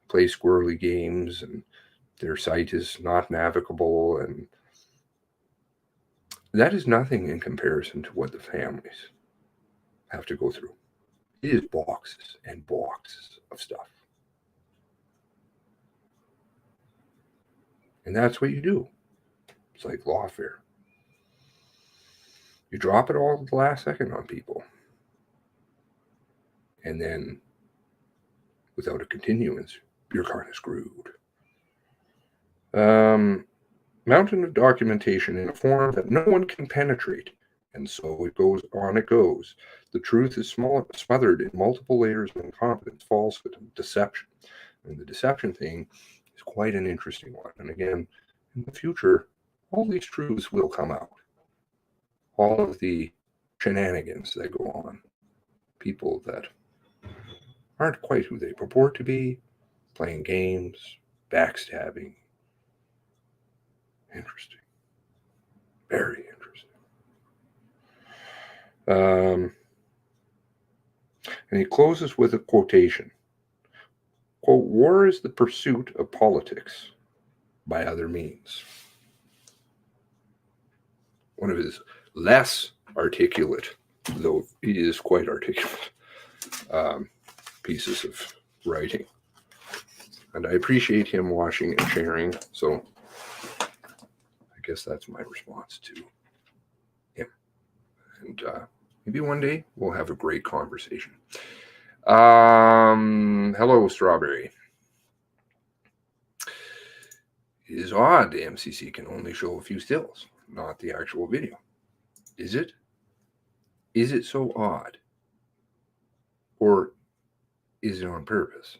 play squirrely games, and their site is not navigable. And that is nothing in comparison to what the families have to go through. It is boxes and boxes of stuff. And that's what you do. It's like lawfare. You drop it all at the last second on people. And then, without a continuance, you're kind of screwed. Mountain of documentation in a form that no one can penetrate. And so it goes on, it goes. The truth is smothered in multiple layers of incompetence, falsehood, and deception. And the deception thing is quite an interesting one. And again, in the future, all these truths will come out. All of the shenanigans that go on. People that aren't quite who they purport to be, playing games, backstabbing. Interesting. Very interesting. And he closes with a quotation. Quote, "War is the pursuit of politics by other means." One of his less articulate, though he is quite articulate, pieces of writing. And I appreciate him watching and sharing, so I guess that's my response to him. And maybe one day we'll have a great conversation. Hello, Strawberry. It is odd the MCC can only show a few stills, not the actual video. Is it? Is it so odd? Or is it on purpose?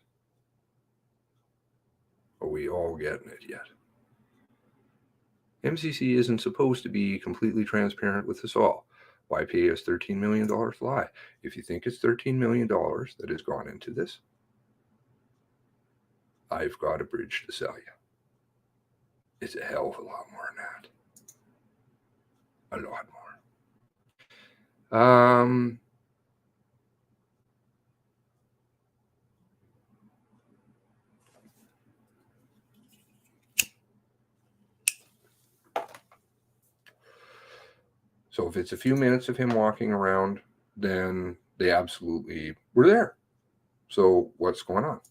Are we all getting it yet? MCC isn't supposed to be completely transparent with us all. Why pay us $13 million to lie? If you think it's $13 million that has gone into this, I've got a bridge to sell you. It's a hell of a lot more than that. A lot more. So if it's a few minutes of him walking around, then they absolutely were there. So what's going on?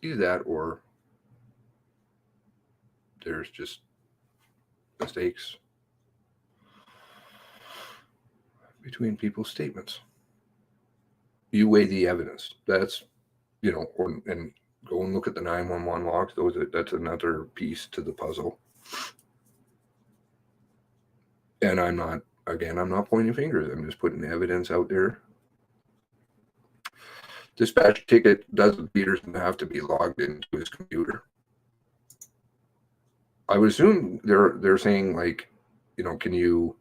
Either that or there's just mistakes between people's statements. You weigh the evidence. That's, and go and look at the 911 logs. That's another piece to the puzzle. And I'm not pointing fingers. I'm just putting evidence out there. Dispatch ticket doesn't have to be logged into his computer. I would assume they're saying, like, can you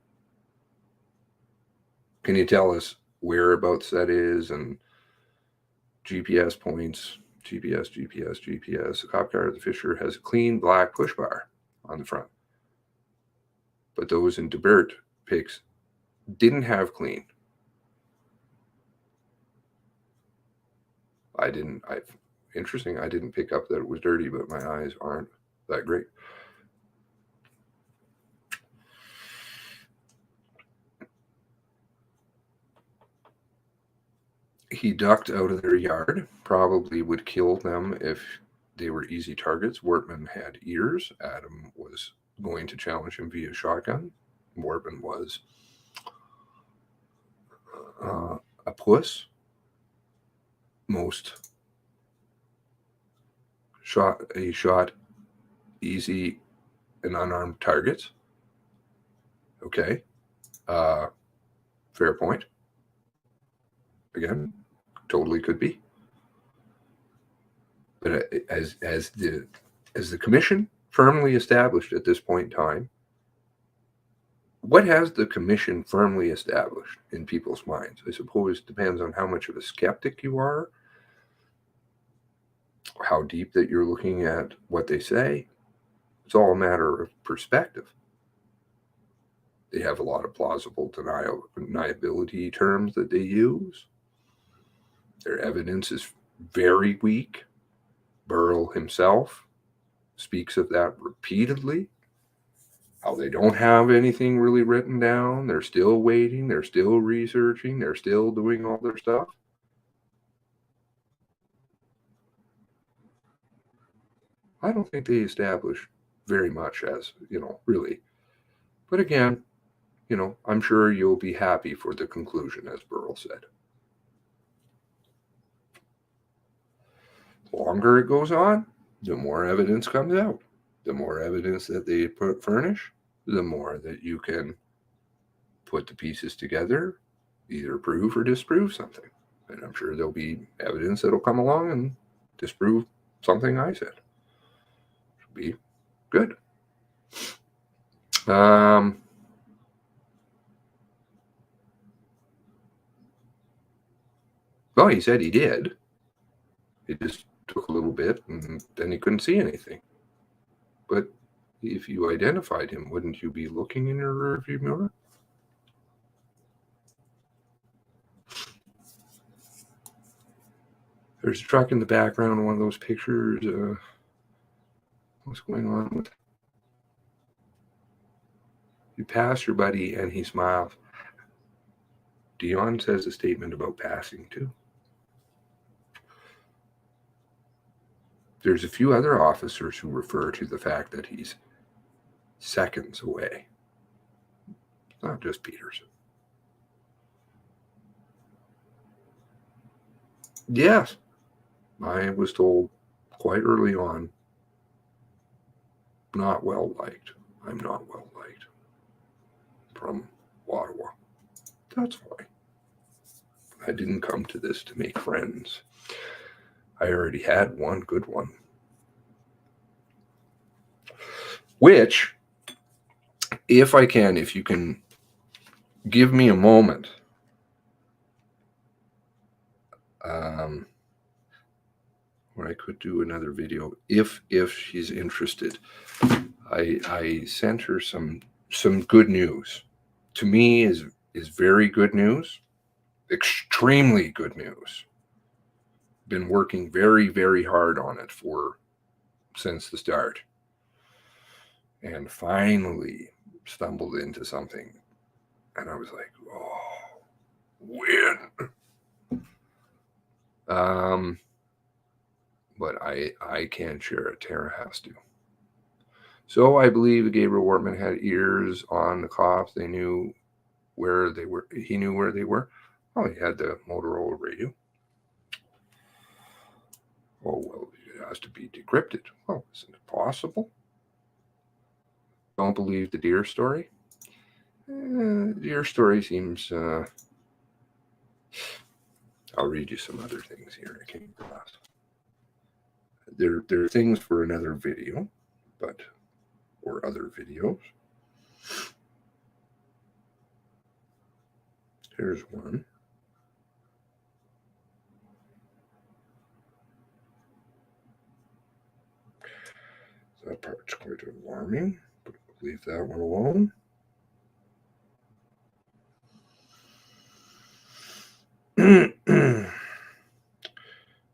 tell us whereabouts that is, and GPS points, GPS. The cop car at the Fisher has a clean black push bar on the front. But those in Debert pics didn't have clean. Interesting, I didn't pick up that it was dirty, but my eyes aren't that great. He ducked out of their yard, probably would kill them if they were easy targets. Wortman had ears. Adam was going to challenge him via shotgun. Wortman was a puss. Most shot easy and unarmed targets. Okay. Fair point. Again, totally could be. But as the commission firmly established at this point in time, what has the commission firmly established in people's minds? I suppose it depends on how much of a skeptic you are, how deep that you're looking at what they say. It's all a matter of perspective. They have a lot of plausible deniability terms that they use. Their evidence is very weak. Burrell himself speaks of that repeatedly. How they don't have anything really written down. They're still waiting. They're still researching. They're still doing all their stuff. I don't think they establish very much as, really. But again, I'm sure you'll be happy for the conclusion, as Burrell said. The longer it goes on, the more evidence comes out. The more evidence that they furnish, the more that you can put the pieces together, either prove or disprove something. And I'm sure there'll be evidence that'll come along and disprove something I said. Should be good. Well, he said he did. It just took a little bit, and then he couldn't see anything. But if you identified him, wouldn't you be looking in your rearview mirror? There's a truck in the background of one of those pictures. What's going on with it? You pass your buddy and he smiles. Dion says a statement about passing too. There's a few other officers who refer to the fact that he's seconds away. It's not just Peterson. Yes, I was told quite early on, not well liked. I'm not well liked from Ottawa. That's fine. I didn't come to this to make friends. I already had one good one. Which, if you can give me a moment, where I could do another video if she's interested. I sent her some good news. To me is very good news, extremely good news. Been working very, very hard on it since the start, and finally stumbled into something, and I was like, oh, win. But I can't share it. Tara has to. So I believe Gabriel Wortman had ears on the cops. They knew where they were. He knew where they were. Oh, he had the Motorola radio. Oh, well, it has to be decrypted. Well, isn't it possible? Don't believe the deer story? Deer story seems... I'll read you some other things here I came across. There are things for another video, or other videos. Here's one. That part's quite alarming, but we'll leave that one alone.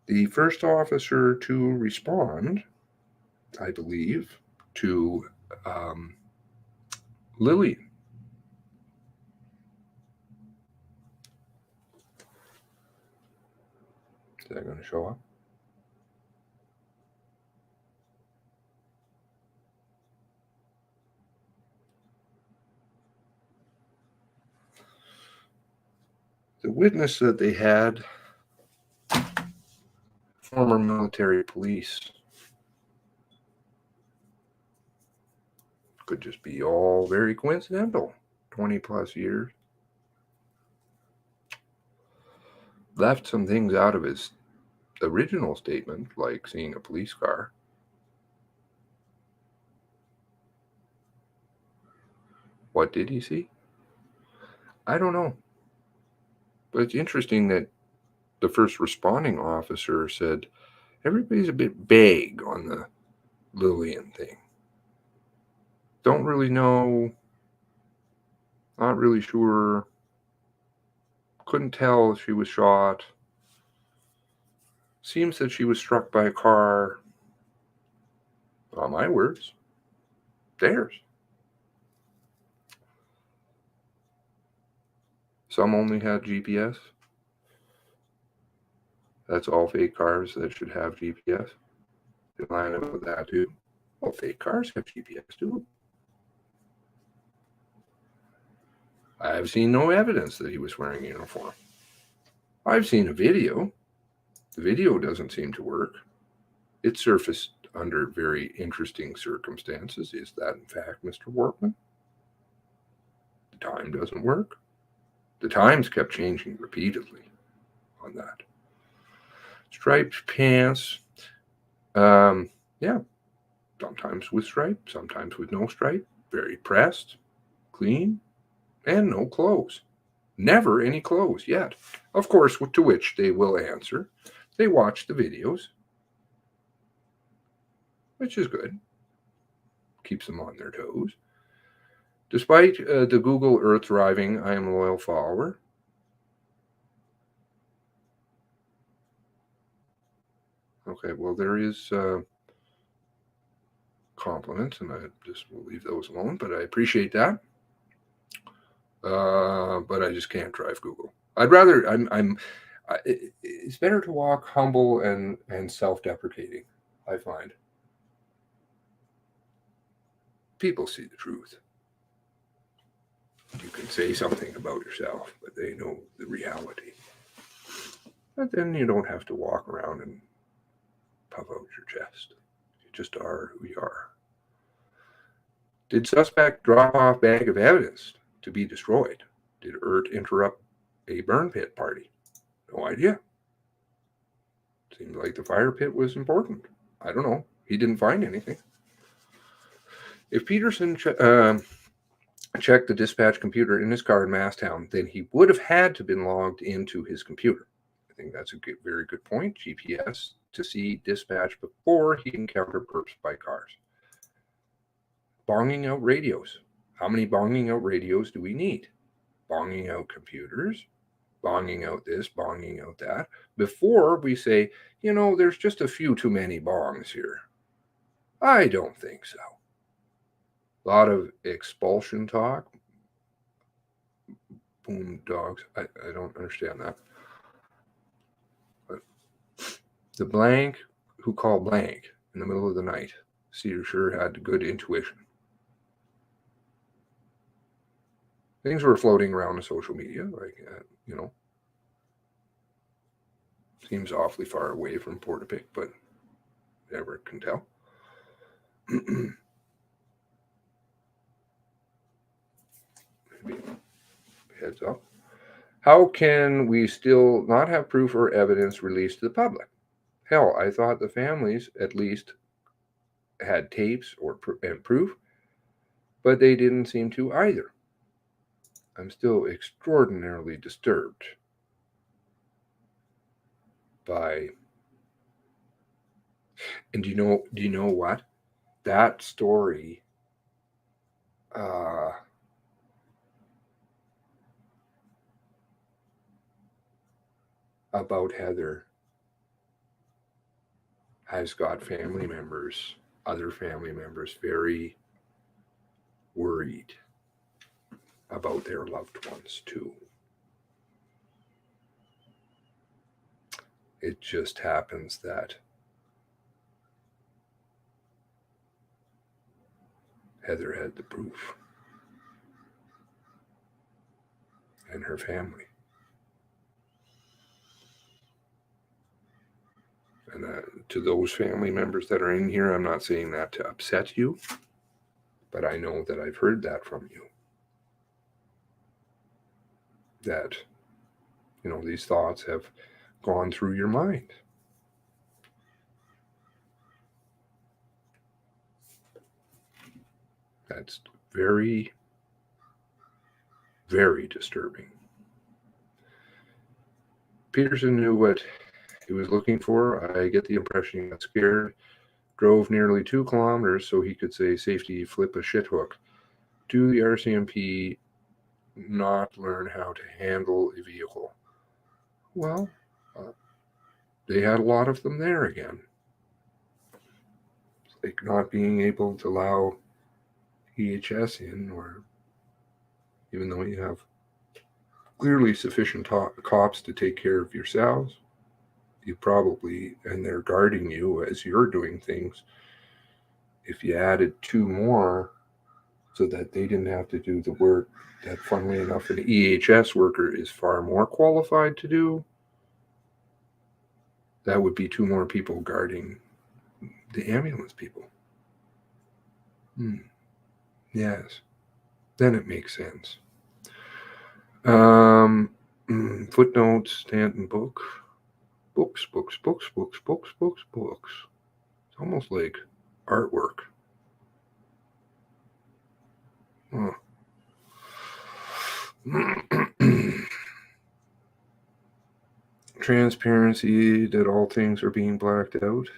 The first officer to respond, I believe, to Lily. Is that going to show up? The witness that they had, former military police Could just be all very coincidental. 20 plus years. Left some things out of his original statement, like seeing a police car. What did he see? I don't know. But it's interesting that the first responding officer said everybody's a bit vague on the Lillian thing. Don't really know. Not really sure. Couldn't tell if she was shot. Seems that she was struck by a car. Not my words. Theirs. Some only had GPS. That's all fake cars that should have GPS. They line about that too. Well, fake cars have GPS too. I have seen no evidence that he was wearing a uniform. I've seen a video. The video doesn't seem to work. It surfaced under very interesting circumstances. Is that in fact Mr. Workman? The time doesn't work. The times kept changing repeatedly on that. Striped pants. Yeah. Sometimes with stripe, sometimes with no stripe. Very pressed, clean, and no clothes. Never any clothes yet. Of course, to which they will answer. They watch the videos, which is good. Keeps them on their toes. Despite the Google Earth driving, I am a loyal follower. Okay, well, there is compliments, and I just will leave those alone, but I appreciate that. But I just can't drive Google. I'd rather, it's better to walk humble and self-deprecating, I find. People see the truth. You can say something about yourself, but they know the reality. But then you don't have to walk around and puff out your chest. You just are who you are. Did suspect drop off bag of evidence to be destroyed? Did Ert interrupt a burn pit party? No idea. Seemed like the fire pit was important. I don't know. He didn't find anything. If Peterson checked the dispatch computer in his car in Masstown, then he would have had to been logged into his computer. I think that's a very good point. GPS to see dispatch before he encountered perps by cars. Bonging out radios. How many bonging out radios do we need? Bonging out computers, bonging out this, bonging out that, before we say, there's just a few too many bongs here. I don't think so. A lot of expulsion talk. Boom dogs. I don't understand that. But the blank who called blank in the middle of the night. Cedar sure had good intuition. Things were floating around on social media, like, seems awfully far away from Portapic, but never can tell. Maybe heads up. How can we still not have proof or evidence released to the public? Hell, I thought the families at least had tapes and proof, but they didn't seem to either. I'm still extraordinarily disturbed by, and do you know what? That story about Heather has got family members, other family members, very worried about their loved ones too. It just happens that Heather had the proof, and her family. And to those family members that are in here, I'm not saying that to upset you. But I know that I've heard that from you. That, these thoughts have gone through your mind. That's very, very disturbing. Peterson knew what he was looking for. I get the impression he got scared, drove nearly 2 kilometers so he could say safety flip a shit hook. Do the RCMP not learn how to handle a vehicle? Well, they had a lot of them there again. It's like not being able to allow EHS in, or even though you have clearly sufficient cops to take care of yourselves, you probably, and they're guarding you as you're doing things. If you added 2 more so that they didn't have to do the work that, funnily enough, an EHS worker is far more qualified to do, that would be 2 more people guarding the ambulance people. Yes, then it makes sense. Footnotes, Stanton book. Books. It's almost like artwork. Huh. Transparency, that all things are being blacked out.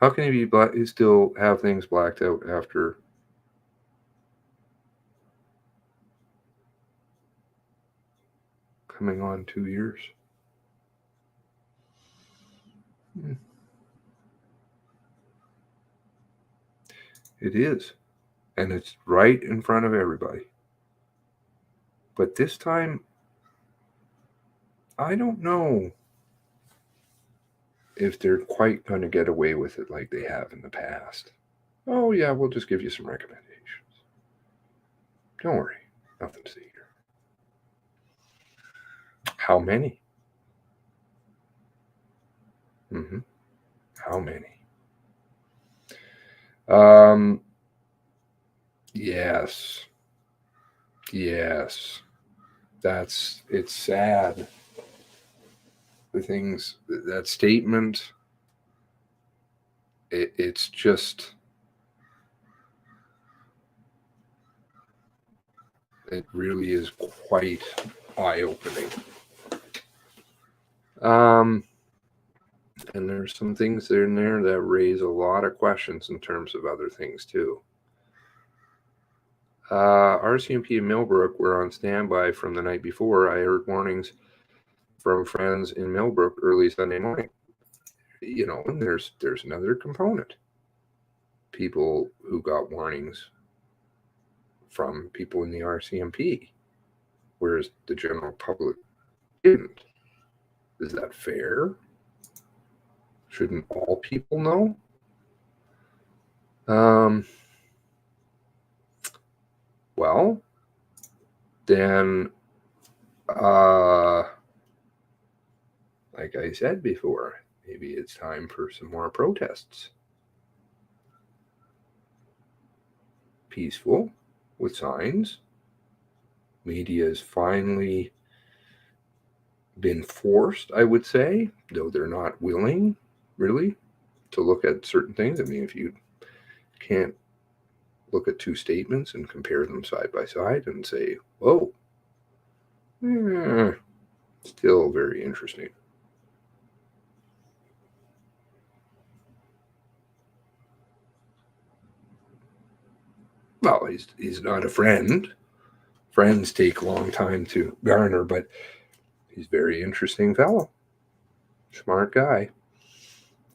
How can you still have things blacked out after coming on 2 years? It is. And it's right in front of everybody. But this time, I don't know if they're quite going to get away with it like they have in the past. Oh, yeah, we'll just give you some recommendations. Don't worry. Nothing to see here. How many? How many? Yes. It's sad. The things, that statement, it's just, it really is quite eye-opening. And there's some things in there that raise a lot of questions in terms of other things too. RCMP and Millbrook were on standby from the night before. I heard warnings from friends in Millbrook early Sunday morning. And there's another component. People who got warnings from people in the RCMP, whereas the general public didn't. Is that fair? Shouldn't all people know? Well, then, like I said before, maybe it's time for some more protests. Peaceful, with signs. Media has finally been forced, I would say, though they're not willing, really, to look at certain things. I mean, if you can't look at 2 statements and compare them side by side and say, whoa, still very interesting. Well, he's not a friend. Friends take a long time to garner, but he's a very interesting fellow. Smart guy.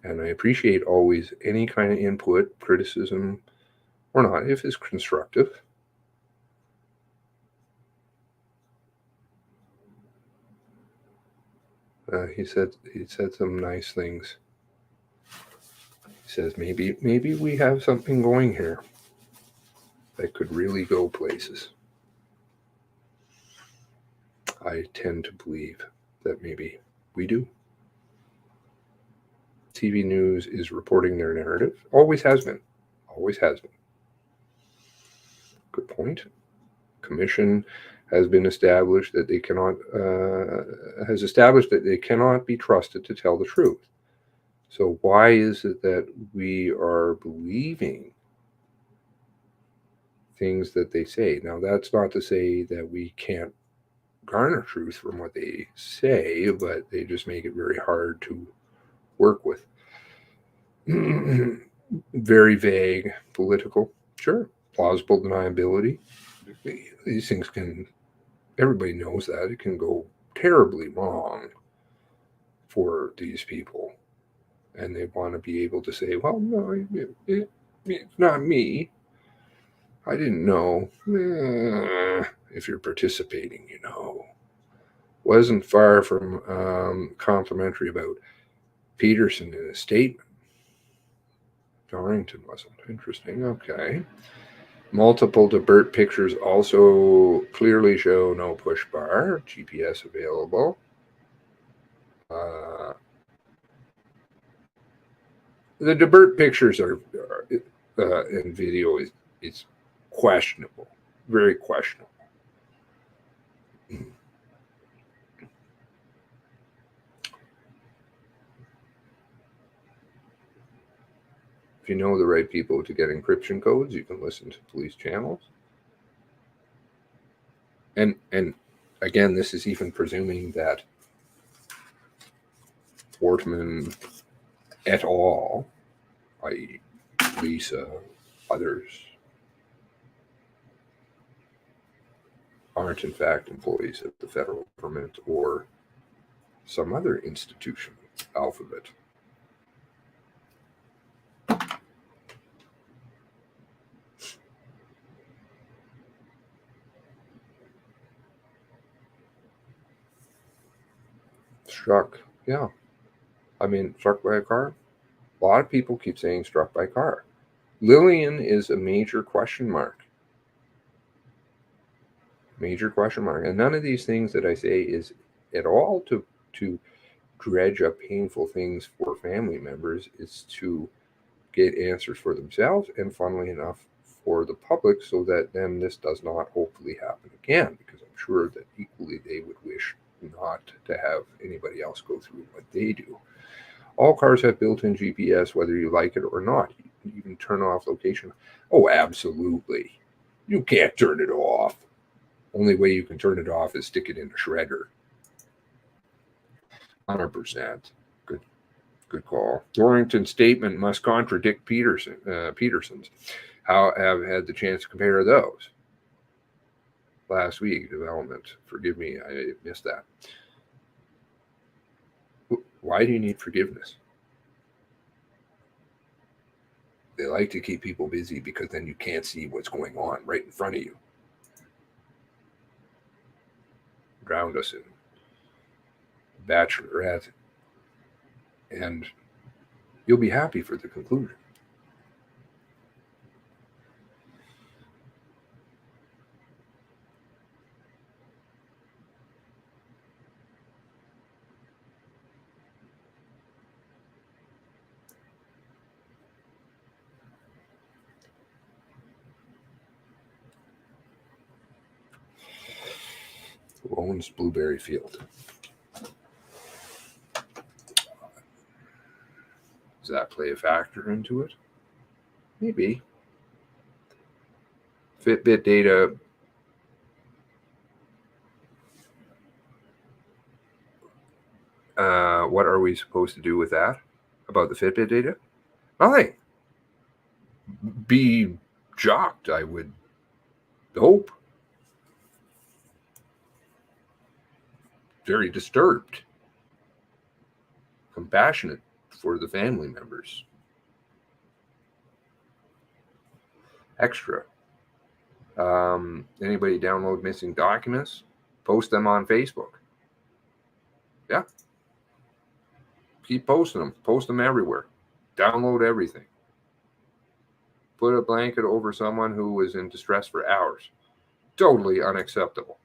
And I appreciate always any kind of input, criticism, or not, if it's constructive. He said some nice things. He says maybe we have something going here that could really go places. I tend to believe that maybe we do. TV news is reporting their narrative. Always has been. Always has been. Good point. Commission has been established that they cannot be trusted to tell the truth. So why is it that we are believing things that they say? Now, that's not to say that we can't garner truth from what they say, but they just make it very hard to work with. Very vague, political, sure. Plausible deniability. These things can, everybody knows that, it can go terribly wrong for these people. And they want to be able to say, well, no, it's not me. I didn't know. If you're participating, you know. Wasn't far from complimentary about Peterson in his statement. Dorrington wasn't. Interesting. Okay. Multiple divert pictures also clearly show no push bar. GPS available. The divert pictures are in video is questionable, very questionable. If you know the right people to get encryption codes, you can listen to police channels. And again, this is even presuming that Wortman et al., i.e. Lisa, others, aren't in fact employees of the federal government or some other institution, Alphabet. Struck, yeah. I mean, struck by a car? A lot of people keep saying struck by car. Lillian is a major question mark. Major question mark. And none of these things that I say is at all to dredge up painful things for family members. It's to get answers for themselves and, funnily enough, for the public, so that then this does not hopefully happen again, because I'm sure that equally they would wish not to have anybody else go through what they do. All cars have built-in GPS, whether you like it or not. You can turn off location. Oh, absolutely. You can't turn it off. Only way you can turn it off is stick it in a shredder. 100%. Good call. Dorrington's statement must contradict Peterson's. How have had the chance to compare those? Last week, development. Forgive me, I missed that. Why do you need forgiveness? They like to keep people busy because then you can't see what's going on right in front of you. Drowned us in Bachelorette. And you'll be happy for the conclusion. Who owns Blueberry Field? Does that play a factor into it? Maybe. Fitbit data. What are we supposed to do with that? About the Fitbit data? Nothing. Be shocked, I would hope. Very disturbed. Compassionate for the family members. Extra. Anybody download missing documents? Post them on Facebook. Yeah. Keep posting them. Post them everywhere. Download everything. Put a blanket over someone who was in distress for hours. Totally unacceptable.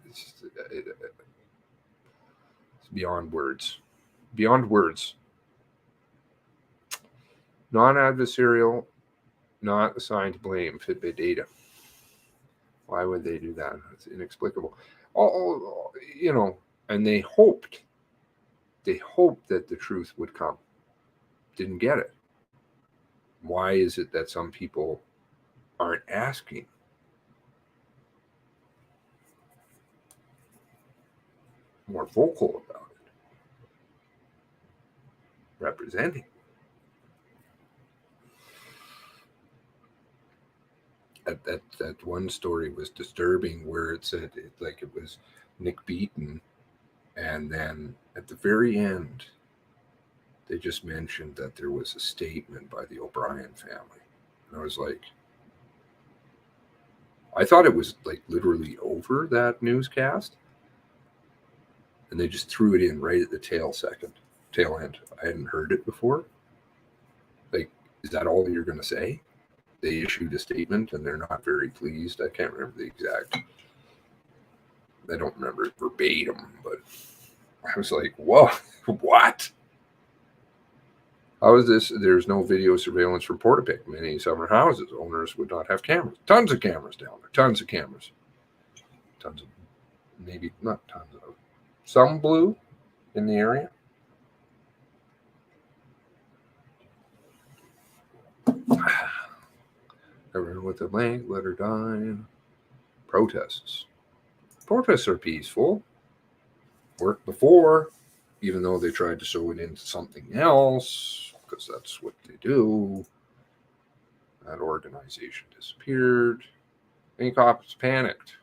It's beyond words. Beyond words. Non-adversarial, not assigned to blame, Fitbit data. Why would they do that? It's inexplicable. Oh, you know, and they hoped that the truth would come. Didn't get it. Why is it that some people aren't asking? More vocal about it. Representing. That one story was disturbing where it said it was Nick Beaton, and then at the very end they just mentioned that there was a statement by the O'Brien family. And I was like, I thought it was like literally over, that newscast, and they just threw it in right at the tail end. I hadn't heard it before. Like, is that all you're going to say? They issued a statement and they're not very pleased. I can't remember the exact. I don't remember it verbatim, but I was like, whoa, what? How is this? There's no video surveillance from Portapic. Many summer houses owners would not have cameras. Tons of cameras down there. Tons of cameras. Tons of, maybe not tons of, some blue in the area. Everyone with a blank, let her die. Protests. Protests are peaceful. Worked before, even though they tried to sew it into something else, because that's what they do. That organization disappeared. Any cops panicked.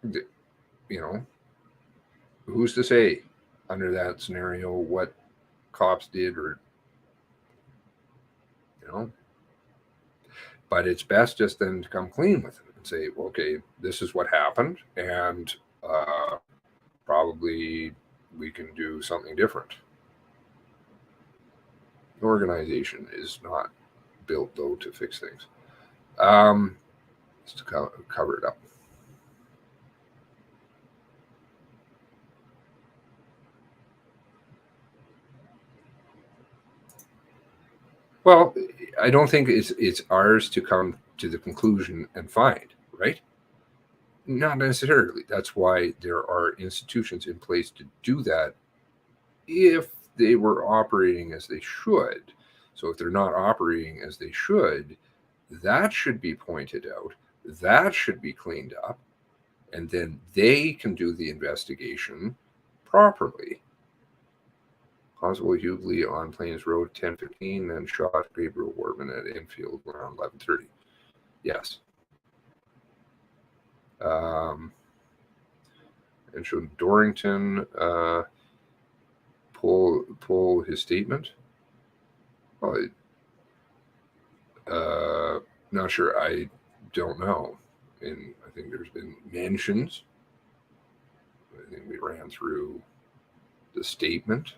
You know, who's to say under that scenario what cops did, or, you know, but it's best just then to come clean with it and say, okay, this is what happened, and probably we can do something different. The organization is not built, though, to fix things. Just to cover it up. Well, I don't think it's ours to come to the conclusion and find, right? Not necessarily. That's why there are institutions in place to do that if they were operating as they should. So if they're not operating as they should, that should be pointed out. That should be cleaned up. And then they can do the investigation properly. Constable Hughley on Plains Road 1015, then shot Gabriel Wortman at Enfield around 11:30. Yes. And should Dorrington pull his statement? Well, not sure. I don't know. And I think there's been mentions. I think we ran through the statement.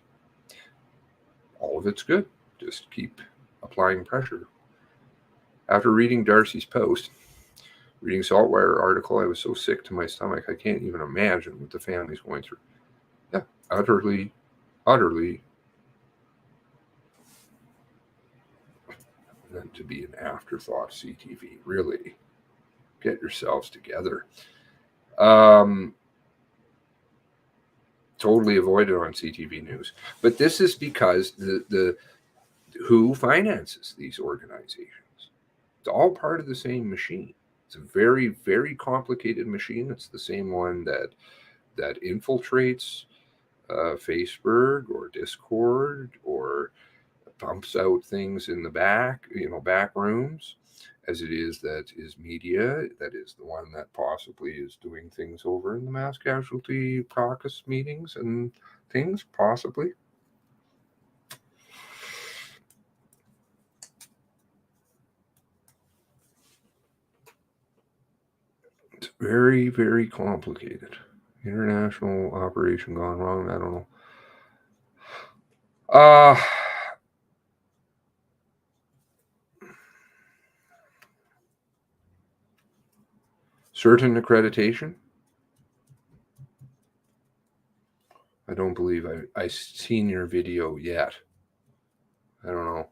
All of it's good. Just keep applying pressure. After reading Darcy's post, reading Saltwire article, I was so sick to my stomach, I can't even imagine what the family's going through. Yeah, utterly meant to be an afterthought. CTV, really, get yourselves together. Totally avoided on CTV News, but this is because the who finances these organizations. It's all part of the same machine. It's a very, very complicated machine. It's the same one that infiltrates Facebook or Discord, or pumps out things in the back rooms, as it is that is media, that is the one that possibly is doing things over in the mass casualty caucus meetings and things, possibly. It's very, very complicated. International operation gone wrong. I don't know. Certain accreditation. I don't believe I seen your video yet. I don't know.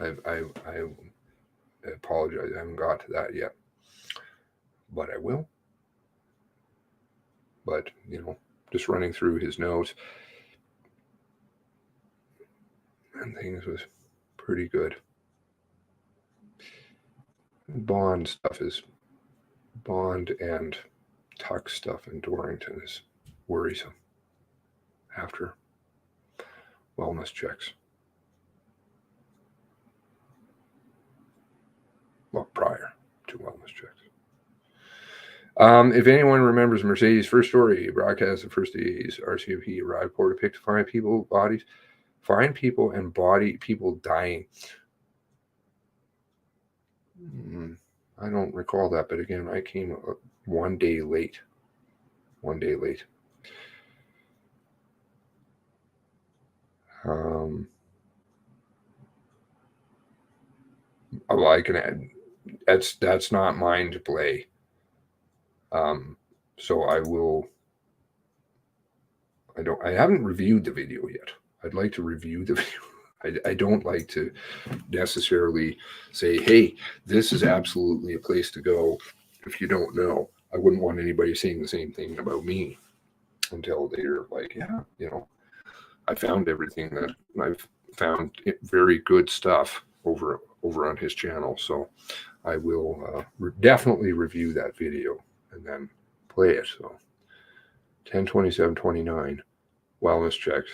I apologize. I haven't got to that yet, but I will. But just running through his notes and things was pretty good. Bond and Tuck stuff in Dorrington is worrisome after wellness checks. Well, prior to wellness checks. If anyone remembers Mercedes' first story, broadcast the first days RCMP arrived Port to pick to find people and body people dying. I don't recall that, but again, I came 1 day late. 1 day late. Well, I can add. That's not mine to play. So I will. I haven't reviewed the video yet. I'd like to review the video. I don't like to necessarily say, hey, this is absolutely a place to go if you don't know. I wouldn't want anybody saying the same thing about me until they're like, yeah, I found everything that I've found very good stuff over on his channel. So I will definitely review that video and then play it. So 10/27/29 wellness checks.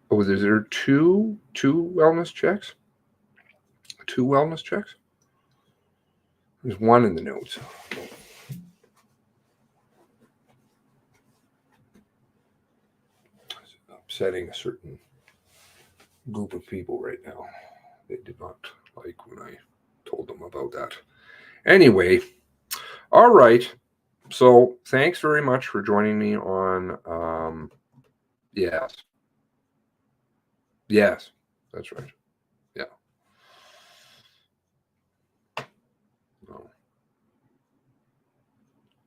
Oh, is there two wellness checks? 2 wellness checks? There's one in the notes. It's upsetting a certain group of people right now. They did not like when I told them about that. Anyway, all right. So thanks very much for joining me on Yes, that's right. Yeah. No.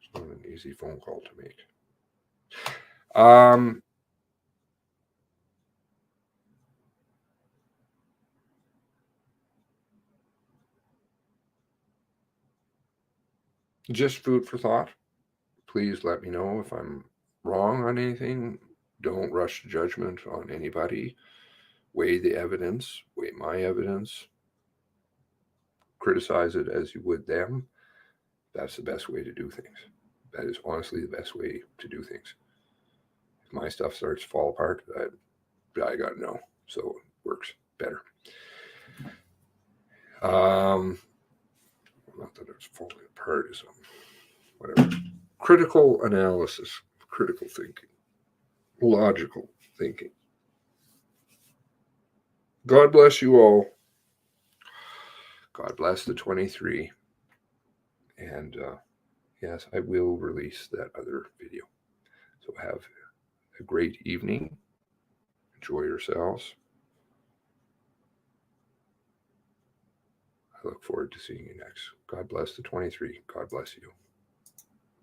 It's not an easy phone call to make. Just food for thought. Please let me know if I'm wrong on anything. Don't rush to judgment on anybody. Weigh the evidence, weigh my evidence, criticize it as you would them. That's the best way to do things. That is honestly the best way to do things. If my stuff starts to fall apart, I got to know. So it works better. Not that it's falling apart, is whatever. Critical analysis, critical thinking, logical thinking. God bless you all. God bless the 23. And yes, I will release that other video. So have a great evening. Enjoy yourselves. I look forward to seeing you next. God bless the 23. God bless you.